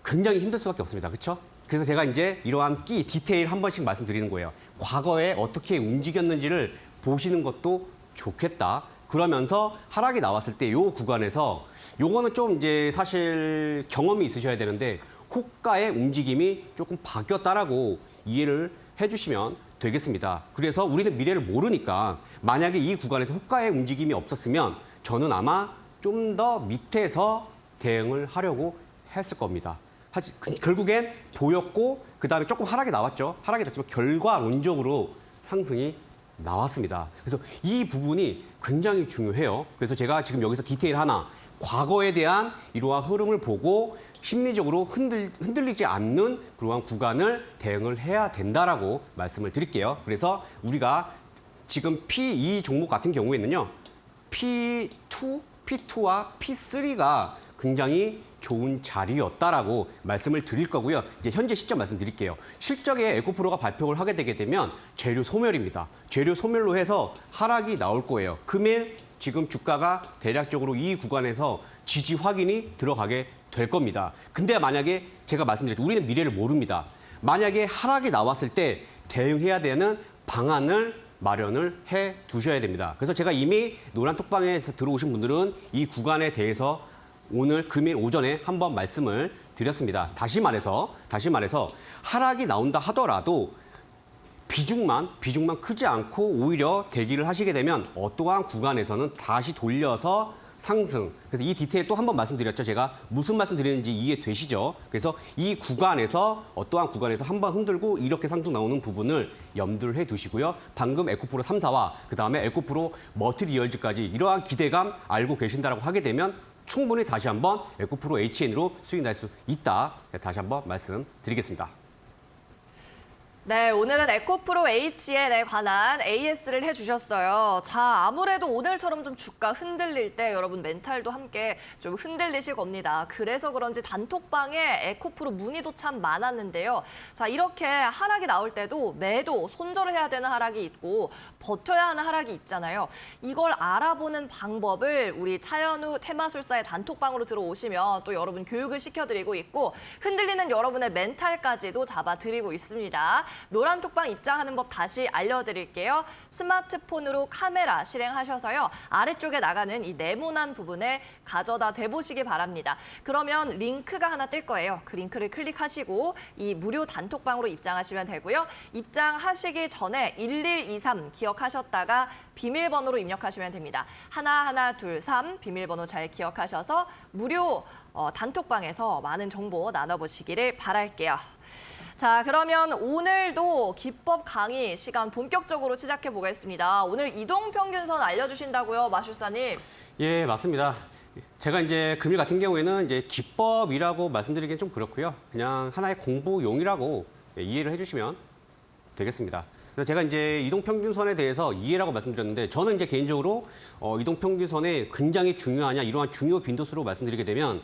굉장히 힘들 수밖에 없습니다. 그렇죠? 그래서 제가 이제 이러한 디테일 한 번씩 말씀드리는 거예요. 과거에 어떻게 움직였는지를 보시는 것도 좋겠다. 그러면서 하락이 나왔을 때 이 구간에서 요거는 좀 이제 사실 경험이 있으셔야 되는데 호가의 움직임이 조금 바뀌었다라고 이해를 해주시면 되겠습니다. 그래서 우리는 미래를 모르니까 만약에 이 구간에서 호가의 움직임이 없었으면 저는 아마 좀 더 밑에서 대응을 하려고 했을 겁니다. 결국엔 보였고 그다음에 조금 하락이 나왔죠. 하락이 났지만 결과론적으로 상승이 나왔습니다. 그래서 이 부분이 굉장히 중요해요. 그래서 제가 지금 여기서 디테일 하나, 과거에 대한 이러한 흐름을 보고 심리적으로 흔들리지 않는 그러한 구간을 대응을 해야 된다라고 말씀을 드릴게요. 그래서 우리가 지금 P2 종목 같은 경우에는요. P2와 P3가 굉장히 좋은 자리였다라고 말씀을 드릴 거고요. 이제 현재 시점 말씀드릴게요. 실적에 에코프로가 발표를 하게 되게 되면 재료 소멸입니다. 재료 소멸로 해서 하락이 나올 거예요. 금일 지금 주가가 대략적으로 이 구간에서 지지 확인이 들어가게 될 겁니다. 근데 만약에 제가 말씀드렸죠. 우리는 미래를 모릅니다. 만약에 하락이 나왔을 때 대응해야 되는 방안을 마련을 해 두셔야 됩니다. 그래서 제가 이미 노란톡방에 들어오신 분들은 이 구간에 대해서 오늘 금일 오전에 한번 말씀을 드렸습니다. 다시 말해서 하락이 나온다 하더라도 비중만 크지 않고 오히려 대기를 하시게 되면 어떠한 구간에서는 다시 돌려서 상승. 그래서 이 디테일 또 한 번 말씀드렸죠. 제가 무슨 말씀 드리는지 이해되시죠? 그래서 이 구간에서 어떠한 구간에서 한 번 흔들고 이렇게 상승 나오는 부분을 염두를 해두시고요. 방금 에코프로 3사와 그다음에 에코프로 머티리얼즈까지 이러한 기대감 알고 계신다라고 하게 되면 충분히 다시 한번 에코프로 HN으로 수익 날 수 있다. 다시 한번 말씀드리겠습니다. 네, 오늘은 에코프로 HN에 관한 AS를 해주셨어요. 자, 아무래도 오늘처럼 좀 주가 흔들릴 때 여러분 멘탈도 함께 좀 흔들리실 겁니다. 그래서 그런지 단톡방에 에코프로 문의도 참 많았는데요. 자, 이렇게 하락이 나올 때도 매도, 손절을 해야 되는 하락이 있고 버텨야 하는 하락이 있잖아요. 이걸 알아보는 방법을 우리 차현우 테마술사의 단톡방으로 들어오시면 또 여러분 교육을 시켜드리고 있고 흔들리는 여러분의 멘탈까지도 잡아드리고 있습니다. 노란 톡방 입장하는 법 다시 알려드릴게요. 스마트폰으로 카메라 실행하셔서요. 아래쪽에 나가는 이 네모난 부분에 가져다 대보시기 바랍니다. 그러면 링크가 하나 뜰 거예요. 그 링크를 클릭하시고 이 무료 단톡방으로 입장하시면 되고요. 입장하시기 전에 1123 기억하셨다가 비밀번호로 입력하시면 됩니다. 1123 비밀번호 잘 기억하셔서 무료 단톡방에서 많은 정보 나눠보시기를 바랄게요. 자, 그러면 오늘도 기법 강의 시간 본격적으로 시작해 보겠습니다. 오늘 이동평균선 알려주신다고요, 마술사님? 예, 맞습니다. 제가 이제 금일 같은 경우에는 이제 기법이라고 말씀드리기엔 좀 그렇고요. 그냥 하나의 공부용이라고 이해를 해주시면 되겠습니다. 그래서 제가 이제 이동평균선에 대해서 이해라고 말씀드렸는데 저는 이제 개인적으로 이동평균선에 굉장히 중요하냐 이러한 중요 빈도수로 말씀드리게 되면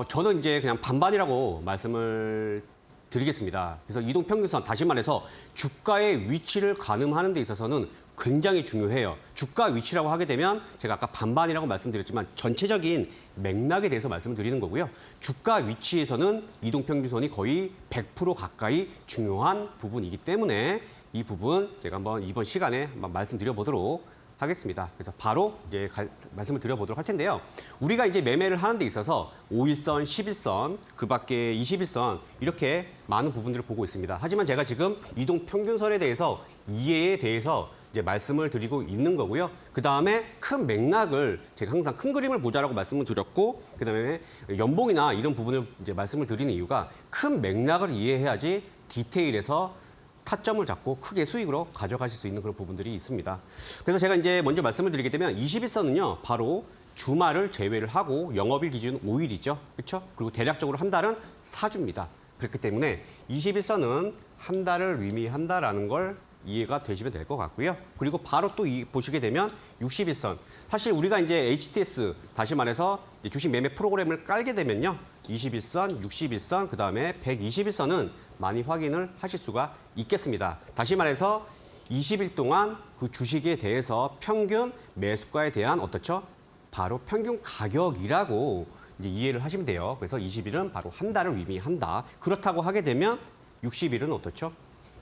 저는 이제 그냥 반반이라고 말씀을 드리겠습니다. 그래서 이동평균선 다시 말해서 주가의 위치를 가늠하는 데 있어서는 굉장히 중요해요. 주가 위치라고 하게 되면 제가 아까 반반이라고 말씀드렸지만 전체적인 맥락에 대해서 말씀을 드리는 거고요. 주가 위치에서는 이동평균선이 거의 100% 가까이 중요한 부분이기 때문에 이 부분 제가 한번 이번 시간에 한번 말씀드려보도록 하겠습니다. 그래서 바로 이제 말씀을 드려보도록 할 텐데요. 우리가 이제 매매를 하는 데 있어서 5일선, 10일선, 그 밖에 21선 이렇게 많은 부분들을 보고 있습니다. 하지만 제가 지금 이동평균선에 대해서 이해에 대해서 이제 말씀을 드리고 있는 거고요. 그 다음에 큰 맥락을 제가 항상 큰 그림을 보자라고 말씀을 드렸고, 그 다음에 연봉이나 이런 부분을 이제 말씀을 드리는 이유가 큰 맥락을 이해해야지 디테일에서 타점을 잡고 크게 수익으로 가져가실 수 있는 그런 부분들이 있습니다. 그래서 제가 이제 먼저 말씀을 드리게 되면 21선은요, 바로 주말을 제외를 하고 영업일 기준 5일이죠. 그렇죠? 그리고 대략적으로 한 달은 4주입니다. 그렇기 때문에 21선은 한 달을 의미한다라는 걸 이해가 되시면 될 것 같고요. 그리고 바로 또 보시게 되면 61선. 사실 우리가 이제 HTS, 다시 말해서 주식 매매 프로그램을 깔게 되면요. 21선, 61선, 그다음에 121선은 많이 확인을 하실 수가 있겠습니다. 다시 말해서 20일 동안 그 주식에 대해서 평균 매수가에 대한 어떻죠? 바로 평균 가격이라고 이제 이해를 하시면 돼요. 그래서 20일은 바로 한 달을 의미한다. 그렇다고 하게 되면 60일은 어떻죠?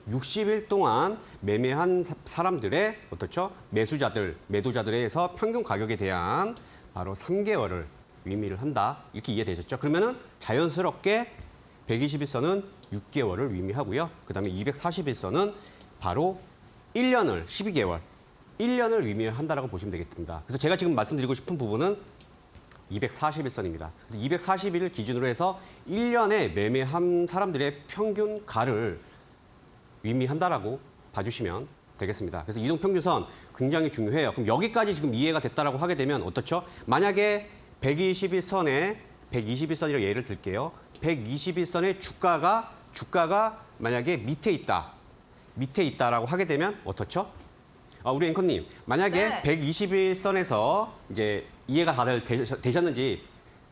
60일 동안 매매한 사람들의 어떻죠? 매도자들에서 평균 가격에 대한 바로 3개월을 의미를 한다. 이렇게 이해되셨죠? 그러면은 자연스럽게 121선은 6개월을 의미하고요. 그다음에 241선은 바로 1년을 12개월, 1년을 의미한다라고 보시면 되겠습니다. 그래서 제가 지금 말씀드리고 싶은 부분은 241선입니다. 그래서 241을 기준으로 해서 1년에 매매한 사람들의 평균 가를 의미한다라고 봐주시면 되겠습니다. 그래서 이동평균선 굉장히 중요해요. 그럼 여기까지 지금 이해가 됐다라고 하게 되면 어떻죠? 만약에 121선이라고 예를 들게요. 121선의 주가가 만약에 밑에 있다라고 하게 되면 어떻죠? 우리 앵커님, 만약에 121선에서 이제 이해가 다들 되셨는지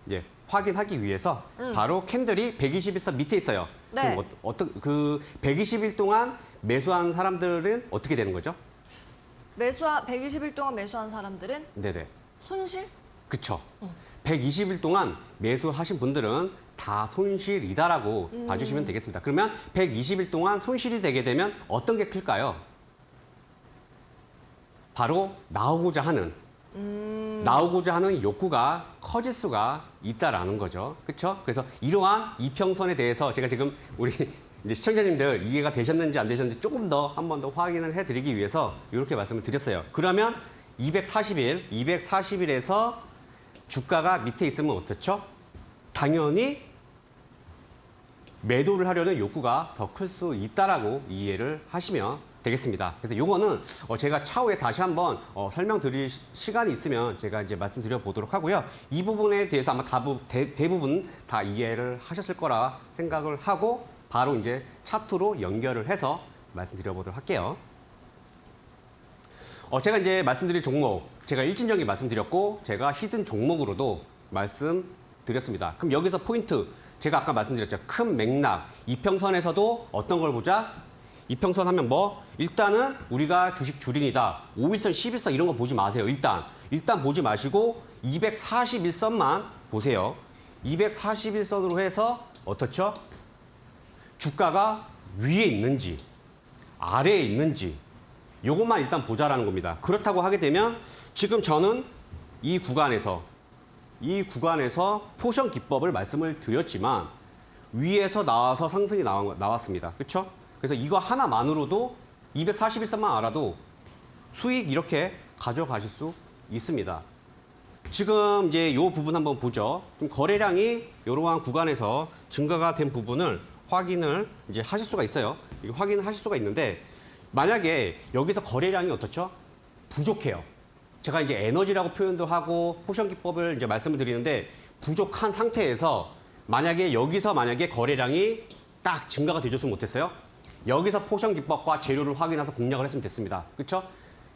이제 확인하기 위해서 바로 캔들이 121선 밑에 있어요. 네. 그럼 그 120일 동안 매수한 사람들은 어떻게 되는 거죠? 120일 동안 매수한 사람들은 네네. 손실? 그쵸. 120일 동안 매수하신 분들은 다 손실이다라고 봐주시면 되겠습니다. 그러면 120일 동안 손실이 되게 되면 어떤 게 클까요? 바로 나오고자 하는 나오고자 하는 욕구가 커질 수가 있다라는 거죠. 그렇죠? 그래서 이러한 이평선에 대해서 제가 지금 우리 이제 시청자님들 이해가 되셨는지 안 되셨는지 조금 더 한 번 더 확인을 해드리기 위해서 이렇게 말씀을 드렸어요. 그러면 240일에서 주가가 밑에 있으면 어떻죠? 당연히 매도를 하려는 욕구가 더 클 수 있다라고 이해를 하시면 되겠습니다. 그래서 요거는 제가 차후에 다시 한번 설명드릴 시간이 있으면 제가 이제 말씀드려 보도록 하고요. 이 부분에 대해서 아마 대부분 다 이해를 하셨을 거라 생각을 하고 바로 이제 차트로 연결을 해서 말씀드려 보도록 할게요. 제가 이제 말씀드릴 종목, 제가 일진전기 말씀드렸고 제가 히든 종목으로도 말씀드렸습니다. 그럼 여기서 포인트, 제가 아까 말씀드렸죠. 큰 맥락, 이평선에서도 어떤 걸 보자? 이평선 하면 뭐? 일단은 우리가 주식 주린이다. 5일선, 11선 이런 거 보지 마세요. 일단 보지 마시고 241선만 보세요. 241선으로 해서 어떻죠? 주가가 위에 있는지 아래에 있는지 요것만 일단 보자라는 겁니다. 그렇다고 하게 되면 지금 저는 이 구간에서 포션 기법을 말씀을 드렸지만 위에서 나와서 상승이 나왔습니다. 그렇죠? 그래서 이거 하나만으로도 241선만 알아도 수익 이렇게 가져가실 수 있습니다. 지금 이제 이 부분 한번 보죠. 좀 거래량이 이러한 구간에서 증가가 된 부분을 확인을 이제 하실 수가 있어요. 이거 확인을 하실 수가 있는데 만약에 여기서 거래량이 어떻죠? 부족해요. 제가 이제 에너지라고 표현도 하고 포션 기법을 이제 말씀을 드리는데 부족한 상태에서 여기서 거래량이 딱 증가가 되줬으면 못했어요. 여기서 포션 기법과 재료를 확인해서 공략을 했으면 됐습니다. 그렇죠?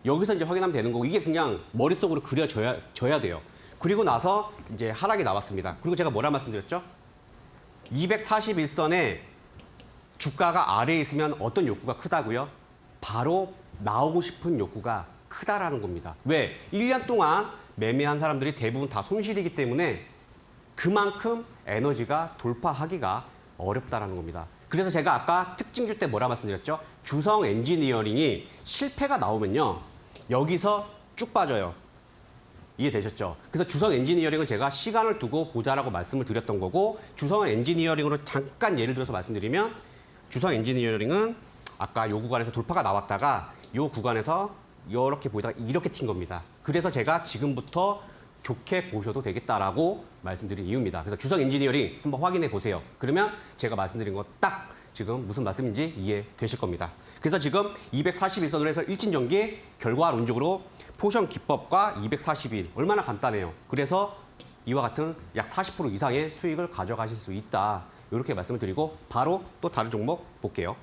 여기서 이제 확인하면 되는 거고 이게 그냥 머릿속으로 그려져야 돼요. 그리고 나서 이제 하락이 나왔습니다. 그리고 제가 뭐라 말씀드렸죠? 241선에 주가가 아래에 있으면 어떤 욕구가 크다고요? 바로 나오고 싶은 욕구가 크다라는 겁니다. 왜? 1년 동안 매매한 사람들이 대부분 다 손실이기 때문에 그만큼 에너지가 돌파하기가 어렵다라는 겁니다. 그래서 제가 아까 특징주 때 뭐라 말씀드렸죠? 주성 엔지니어링이 실패가 나오면요. 여기서 쭉 빠져요. 이해되셨죠? 그래서 주성 엔지니어링은 제가 시간을 두고 보자라고 말씀을 드렸던 거고 주성 엔지니어링으로 잠깐 예를 들어서 말씀드리면 주성 엔지니어링은 아까 요 구간에서 돌파가 나왔다가 요 구간에서 이렇게 보이다가 이렇게 튄 겁니다. 그래서 제가 지금부터 좋게 보셔도 되겠다라고 말씀드린 이유입니다. 그래서 주성 엔지니어링 한번 확인해 보세요. 그러면 제가 말씀드린 거 딱 지금 무슨 말씀인지 이해되실 겁니다. 그래서 지금 241선으로 해서 일진전기 결과론적으로 포션 기법과 241 얼마나 간단해요. 그래서 이와 같은 약 40% 이상의 수익을 가져가실 수 있다. 이렇게 말씀을 드리고 바로 또 다른 종목 볼게요.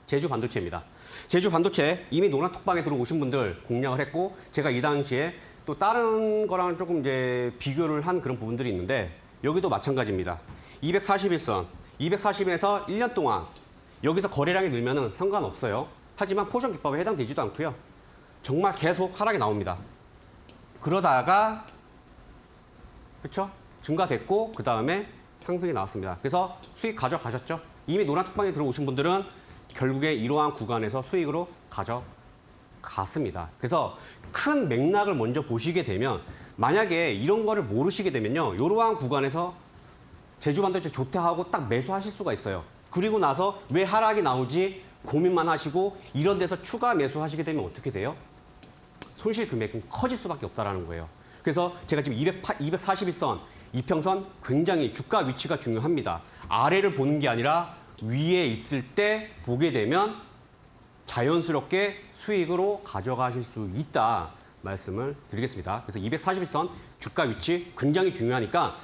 제주 반도체입니다. 제주 반도체 이미 노란 톡방에 들어오신 분들 공략을 했고 제가 이 당시에 또 다른 거랑 조금 이제 비교를 한 그런 부분들이 있는데 여기도 마찬가지입니다. 241선, 240일에서 1년 동안 여기서 거래량이 늘면은 상관없어요. 하지만 포션 기법에 해당되지도 않고요. 정말 계속 하락이 나옵니다. 그러다가 그렇죠? 증가됐고 그 다음에 상승이 나왔습니다. 그래서 수익 가져가셨죠? 이미 노란 톡방에 들어오신 분들은 결국에 이러한 구간에서 수익으로 가져갔습니다. 그래서 큰 맥락을 먼저 보시게 되면 만약에 이런 거를 모르시게 되면요. 이러한 구간에서 제주 반도체 좋다 하고 딱 매수하실 수가 있어요. 그리고 나서 왜 하락이 나오지 고민만 하시고 이런 데서 추가 매수하시게 되면 어떻게 돼요? 손실 금액은 커질 수밖에 없다라는 거예요. 그래서 제가 지금 241선, 이평선 굉장히 주가 위치가 중요합니다. 아래를 보는 게 아니라 위에 있을 때 보게 되면 자연스럽게 수익으로 가져가실 수 있다 말씀을 드리겠습니다. 그래서 241선 주가 위치 굉장히 중요하니까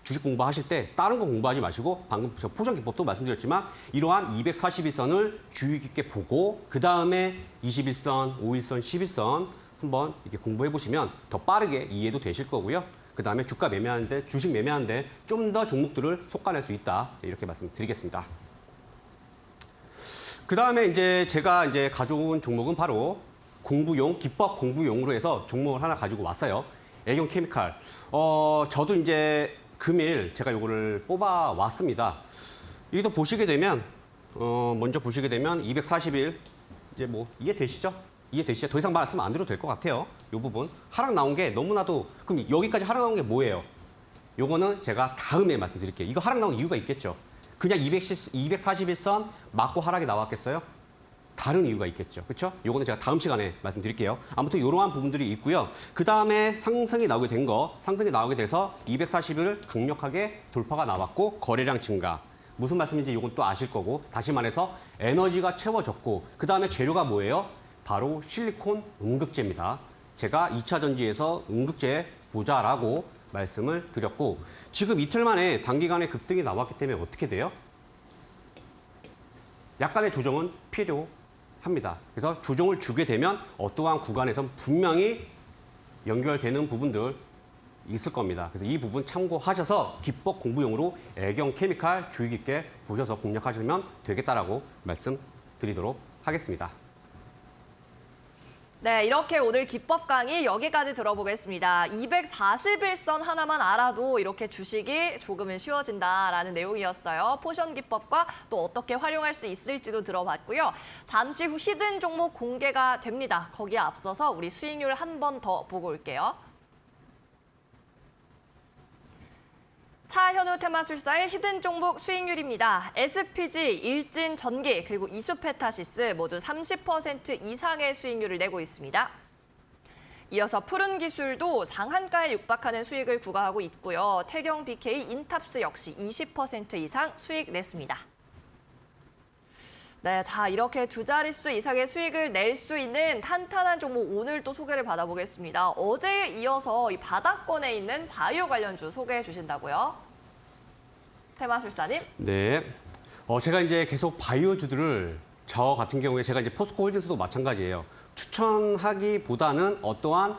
주식 공부하실 때 다른 거 공부하지 마시고 방금 저 포션 기법도 말씀드렸지만 이러한 241선을 주의 깊게 보고 그 다음에 21선, 5일선, 11선 한번 이렇게 공부해 보시면 더 빠르게 이해도 되실 거고요. 그 다음에 주가 매매하는데 주식 매매하는데 좀 더 종목들을 솎아낼 수 있다 이렇게 말씀드리겠습니다. 그 다음에 이제 제가 이제 가져온 종목은 바로 기법 공부용으로 해서 종목을 하나 가지고 왔어요. 애경 케미칼. 저도 이제 금일 제가 요거를 뽑아 왔습니다. 여기도 보시게 되면, 먼저 보시게 되면 240일, 이제 뭐, 이해되시죠? 이해되시죠? 더 이상 말씀 안 드려도 될 것 같아요. 이 부분. 하락 나온 게 너무나도, 그럼 여기까지 하락 나온 게 뭐예요? 요거는 제가 다음에 말씀드릴게요. 이거 하락 나온 이유가 있겠죠. 그냥 241선 맞고 하락이 나왔겠어요? 다른 이유가 있겠죠. 그렇죠? 요거는 제가 다음 시간에 말씀드릴게요. 아무튼 이러한 부분들이 있고요. 그 다음에 상승이 나오게 된 거, 상승이 나오게 돼서 240을 강력하게 돌파가 나왔고 거래량 증가. 무슨 말씀인지 이건 또 아실 거고, 다시 말해서 에너지가 채워졌고, 그 다음에 재료가 뭐예요? 바로 실리콘 음극재입니다. 제가 2차 전지에서 음극재 보자라고 말씀을 드렸고, 지금 이틀 만에 단기간에 급등이 나왔기 때문에 어떻게 돼요? 약간의 조정은 필요합니다. 그래서 조정을 주게 되면 어떠한 구간에선 분명히 연결되는 부분들 있을 겁니다. 그래서 이 부분 참고하셔서 기법 공부용으로 애경 케미칼 주의 깊게 보셔서 공략하시면 되겠다라고 말씀드리도록 하겠습니다. 네, 이렇게 오늘 기법 강의 여기까지 들어보겠습니다. 241선 하나만 알아도 이렇게 주식이 조금은 쉬워진다라는 내용이었어요. 포션 기법과 또 어떻게 활용할 수 있을지도 들어봤고요. 잠시 후 히든 종목 공개가 됩니다. 거기에 앞서서 우리 수익률 한 번 더 보고 올게요. 차현우 테마술사의 히든 종목 수익률입니다. SPG, 일진전기, 그리고 이수페타시스 모두 30% 이상의 수익률을 내고 있습니다. 이어서 푸른기술도 상한가에 육박하는 수익을 구가하고 있고요. 태경 BK, 인탑스 역시 20% 이상 수익 냈습니다. 네, 자 이렇게 두 자릿수 이상의 수익을 낼 수 있는 탄탄한 종목 오늘 또 소개를 받아보겠습니다. 어제에 이어서 이 바닥권에 있는 바이오 관련주 소개해 주신다고요? 테마술사님? 네. 제가 이제 계속 바이오주들을 저 같은 경우에 제가 이제 포스코 홀딩스도 마찬가지예요. 추천하기보다는 어떠한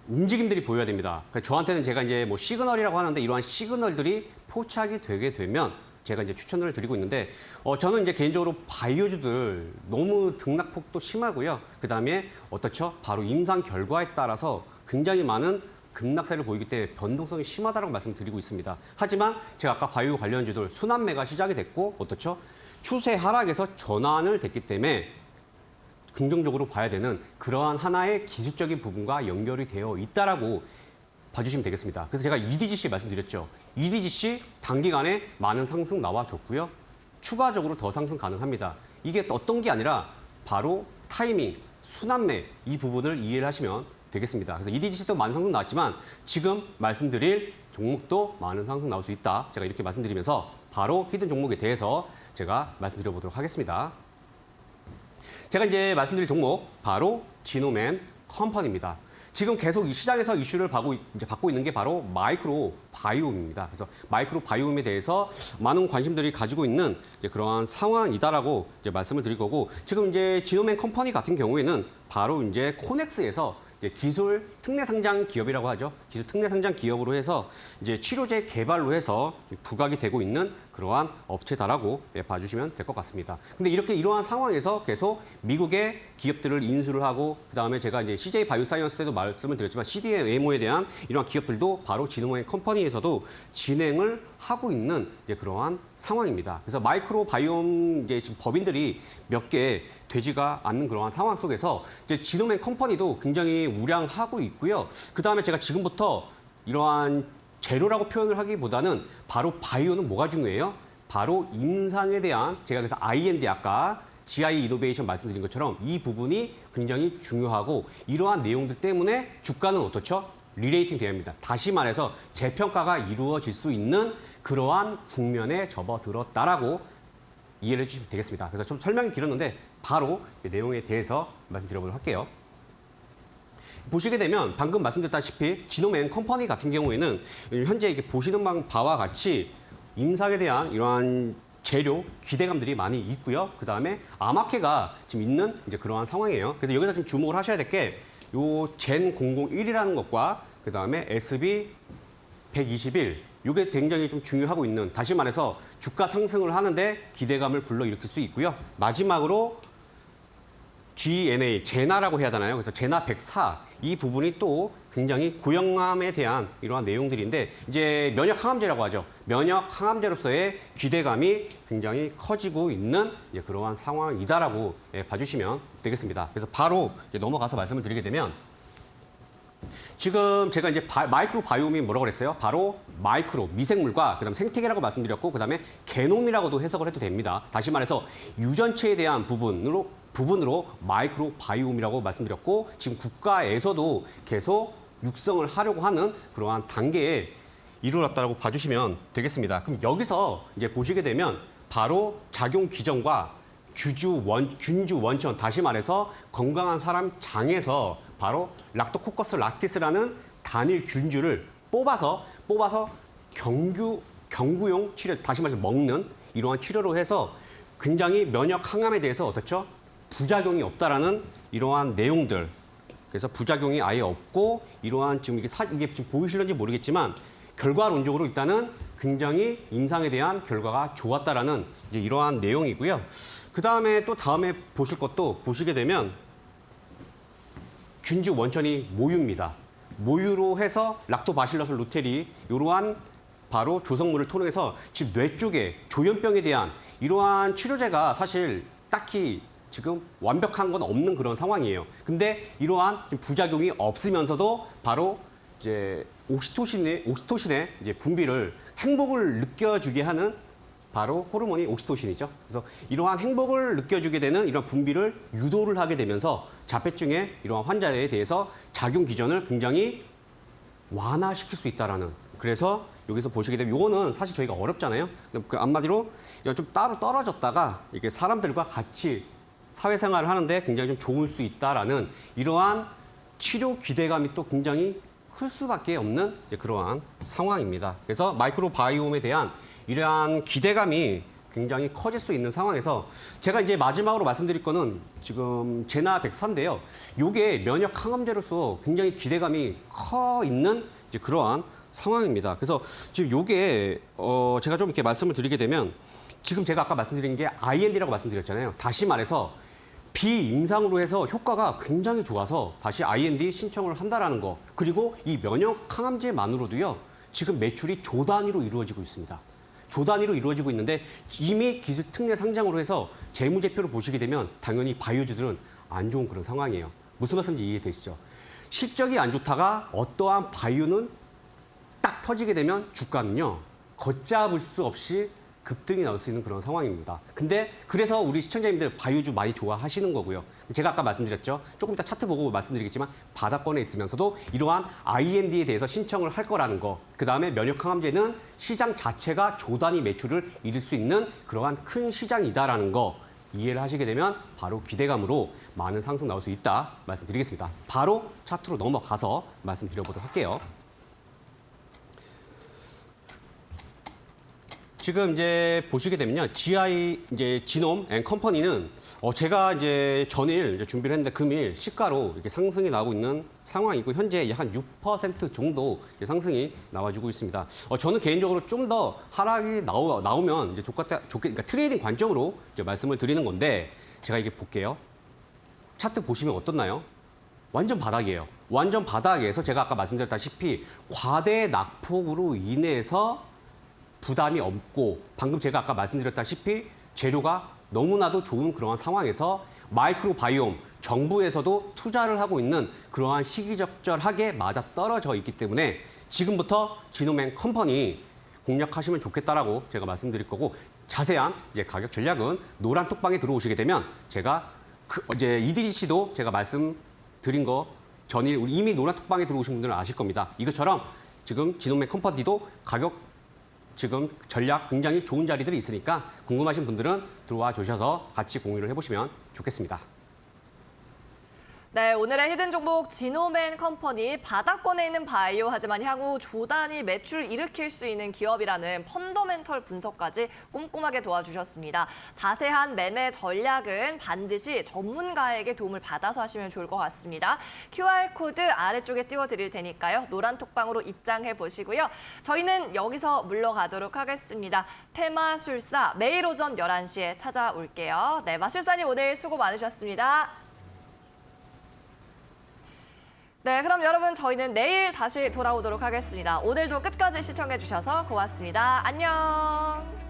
움직임들이 보여야 됩니다. 저한테는 제가 이제 뭐 시그널이라고 하는데 이러한 시그널들이 포착이 되게 되면 제가 이제 추천을 드리고 있는데, 저는 이제 개인적으로 바이오주들 너무 등락폭도 심하고요. 그 다음에 어떻죠? 바로 임상 결과에 따라서 굉장히 많은 급락세를 보이기 때문에 변동성이 심하다고 말씀드리고 있습니다. 하지만 제가 아까 바이오 관련주들 순환매가 시작이 됐고, 어떻죠? 추세 하락에서 전환을 됐기 때문에 긍정적으로 봐야 되는 그러한 하나의 기술적인 부분과 연결이 되어 있다라고 봐주시면 되겠습니다. 그래서 제가 EDGC 말씀드렸죠. EDGC 단기간에 많은 상승 나와줬고요. 추가적으로 더 상승 가능합니다. 이게 어떤 게 아니라 바로 타이밍, 순환매 이 부분을 이해를 하시면 되겠습니다. 그래서 EDGC도 많은 상승 나왔지만 지금 말씀드릴 종목도 많은 상승 나올 수 있다. 제가 이렇게 말씀드리면서 바로 히든 종목에 대해서 제가 말씀드려보도록 하겠습니다. 제가 이제 말씀드릴 종목 바로 지노맨 컴퍼니입니다. 지금 계속 이 시장에서 이슈를 받고 있는 게 바로 마이크로 바이옴입니다. 그래서 마이크로 바이옴에 대해서 많은 관심들이 가지고 있는 이제 그러한 상황이다라고 이제 말씀을 드릴 거고, 지금 이제 지노맨 컴퍼니 같은 경우에는 바로 이제 코넥스에서 이제 기술 특례 상장 기업이라고 하죠. 기술 특례 상장 기업으로 해서 이제 치료제 개발로 해서 부각이 되고 있는 그러한 업체다라고 봐주시면 될 것 같습니다. 근데 이러한 상황에서 계속 미국의 기업들을 인수를 하고, 그다음에 제가 이제 CJ 바이오사이언스 때도 말씀을 드렸지만 CDMO에 대한 이러한 기업들도 바로 지노맨 컴퍼니에서도 진행을 하고 있는 이제 그러한 상황입니다. 그래서 마이크로 바이옴 이제 지금 법인들이 몇 개 되지가 않는 그러한 상황 속에서 이제 지노맨 컴퍼니도 굉장히 우량하고 있고요. 그다음에 제가 지금부터 이러한 재료라고 표현을 하기보다는 바로 바이오는 뭐가 중요해요? 바로 임상에 대한, 제가 그래서 I&D 아까 GI 이노베이션 말씀드린 것처럼 이 부분이 굉장히 중요하고, 이러한 내용들 때문에 주가는 어떻죠? 리레이팅 되어야 합니다. 다시 말해서 재평가가 이루어질 수 있는 그러한 국면에 접어들었다라고 이해를 해주시면 되겠습니다. 그래서 좀 설명이 길었는데 바로 내용에 대해서 말씀드려보도록 할게요. 보시게 되면 방금 말씀드렸다시피 지노맨 컴퍼니 같은 경우에는 현재 이렇게 보시는 바와 같이 임상에 대한 이러한 재료 기대감들이 많이 있고요. 그 다음에 아마케가 지금 있는 이제 그러한 상황이에요. 그래서 여기서 좀 주목을 하셔야 될 게 요 젠 001이라는 것과 그 다음에 SB 121 이게 굉장히 좀 중요하고 있는, 다시 말해서 주가 상승을 하는데 기대감을 불러일으킬 수 있고요. 마지막으로 GNA, 제나라고 해야 되나요? 그래서 제나 104 이 부분이 또 굉장히 고형암에 대한 이러한 내용들인데 이제 면역 항암제라고 하죠. 면역 항암제로서의 기대감이 굉장히 커지고 있는 이제 그러한 상황이다라고 봐주시면 되겠습니다. 그래서 바로 이제 넘어가서 말씀을 드리게 되면 지금 제가 이제 마이크로 바이옴이 뭐라고 그랬어요? 바로 마이크로, 미생물과 그다음 생태계라고 말씀드렸고 그다음에 게놈이라고도 해석을 해도 됩니다. 다시 말해서 유전체에 대한 부분으로 마이크로 바이옴이라고 말씀드렸고 지금 국가에서도 계속 육성을 하려고 하는 그러한 단계에 이르렀다고 봐주시면 되겠습니다. 그럼 여기서 이제 보시게 되면 바로 작용 기전과 균주 원천, 다시 말해서 건강한 사람 장에서 바로 락토코커스 락티스라는 단일 균주를 뽑아서 경구용 치료, 다시 말해서 먹는 이러한 치료로 해서 굉장히 면역 항암에 대해서 어떻죠? 부작용이 없다라는 이러한 내용들. 그래서 부작용이 아예 없고 이러한 지금 이게 지금 보이실런지 모르겠지만 결과론적으로 일단은 굉장히 임상에 대한 결과가 좋았다라는 이제 이러한 내용이고요. 그 다음에 보실 것도 보시게 되면 균주 원천이 모유입니다. 모유로 해서 락토바실러스 루테리 이러한 바로 조성물을 통해서 지금 뇌 쪽에 조현병에 대한 이러한 치료제가 사실 딱히 지금 완벽한 건 없는 그런 상황이에요. 근데 이러한 부작용이 없으면서도 바로 이제 옥시토신의 이제 분비를 행복을 느껴주게 하는 바로 호르몬이 옥시토신이죠. 그래서 이러한 행복을 느껴주게 되는 이런 분비를 유도를 하게 되면서 자폐증의 이러한 환자에 대해서 작용 기전을 굉장히 완화시킬 수 있다라는. 그래서 여기서 보시게 되면 이거는 사실 저희가 어렵잖아요. 그 한마디로 좀 따로 떨어졌다가 이게 사람들과 같이 사회생활을 하는데 굉장히 좀 좋을 수 있다라는 이러한 치료 기대감이 또 굉장히 클 수밖에 없는 이제 그러한 상황입니다. 그래서 마이크로바이옴에 대한 이러한 기대감이 굉장히 커질 수 있는 상황에서 제가 이제 마지막으로 말씀드릴 거는 지금 제나 104인데요. 이게 면역 항암제로서 굉장히 기대감이 커 있는 이제 그러한 상황입니다. 그래서 지금 이게 제가 좀 이렇게 말씀을 드리게 되면 지금 제가 아까 말씀드린 게 IND라고 말씀드렸잖아요. 다시 말해서 비임상으로 해서 효과가 굉장히 좋아서 다시 IND 신청을 한다라는 거. 그리고 이 면역 항암제만으로도요. 지금 매출이 조 단위로 이루어지고 있습니다. 조 단위로 이루어지고 있는데 이미 기술 특례 상장으로 해서 재무제표를 보시게 되면 당연히 바이오주들은 안 좋은 그런 상황이에요. 무슨 말씀인지 이해되시죠? 실적이 안 좋다가 어떠한 바이오는 딱 터지게 되면 주가는요. 걷잡을 수 없이 급등이 나올 수 있는 그런 상황입니다. 근데 그래서 우리 시청자님들 바이오주 많이 좋아하시는 거고요. 제가 아까 말씀드렸죠. 조금 이따 차트 보고 말씀드리겠지만 바닥권에 있으면서도 이러한 IND에 대해서 신청을 할 거라는 거. 그다음에 면역항암제는 시장 자체가 조 단위 매출을 이룰 수 있는 그러한 큰 시장이다라는 거. 이해를 하시게 되면 바로 기대감으로 많은 상승 나올 수 있다 말씀드리겠습니다. 바로 차트로 넘어가서 말씀드려보도록 할게요. 지금 이제 보시게 되면요. GI 이제 지놈 앤 컴퍼니는 제가 이제 전일 이제 준비를 했는데 금일 시가로 이렇게 상승이 나오고 있는 상황이고 현재 한 6% 정도 상승이 나와주고 있습니다. 저는 개인적으로 좀 더 하락이 나오면 이제 그러니까 트레이딩 관점으로 이제 말씀을 드리는 건데 제가 이게 볼게요. 차트 보시면 어떻나요? 완전 바닥이에요. 완전 바닥에서 제가 아까 말씀드렸다시피 과대 낙폭으로 인해서 부담이 없고 방금 제가 아까 말씀드렸다시피 재료가 너무나도 좋은 그러한 상황에서 마이크로바이옴 정부에서도 투자를 하고 있는 그러한 시기적절하게 맞아떨어져 있기 때문에 지금부터 지노맨 컴퍼니 공략하시면 좋겠다라고 제가 말씀드릴 거고 자세한 이제 가격 전략은 노란 톡방에 들어오시게 되면 제가 이제 EDC도 제가 말씀드린 거 전일 이미 노란 톡방에 들어오신 분들은 아실 겁니다. 이것처럼 지금 지노맨 컴퍼니도 가격 지금 전략 굉장히 좋은 자리들이 있으니까 궁금하신 분들은 들어와 주셔서 같이 공유를 해보시면 좋겠습니다. 네, 오늘의 히든 종목 지노맨 컴퍼니 바닥권에 있는 바이오 하지만 향후 조단위 매출 일으킬 수 있는 기업이라는 펀더멘털 분석까지 꼼꼼하게 도와주셨습니다. 자세한 매매 전략은 반드시 전문가에게 도움을 받아서 하시면 좋을 것 같습니다. QR코드 아래쪽에 띄워드릴 테니까요. 노란 톡방으로 입장해 보시고요. 저희는 여기서 물러가도록 하겠습니다. 테마술사 매일 오전 11시에 찾아올게요. 네, 마술사님 오늘 수고 많으셨습니다. 네, 그럼 여러분 저희는 내일 다시 돌아오도록 하겠습니다. 오늘도 끝까지 시청해 주셔서 고맙습니다. 안녕.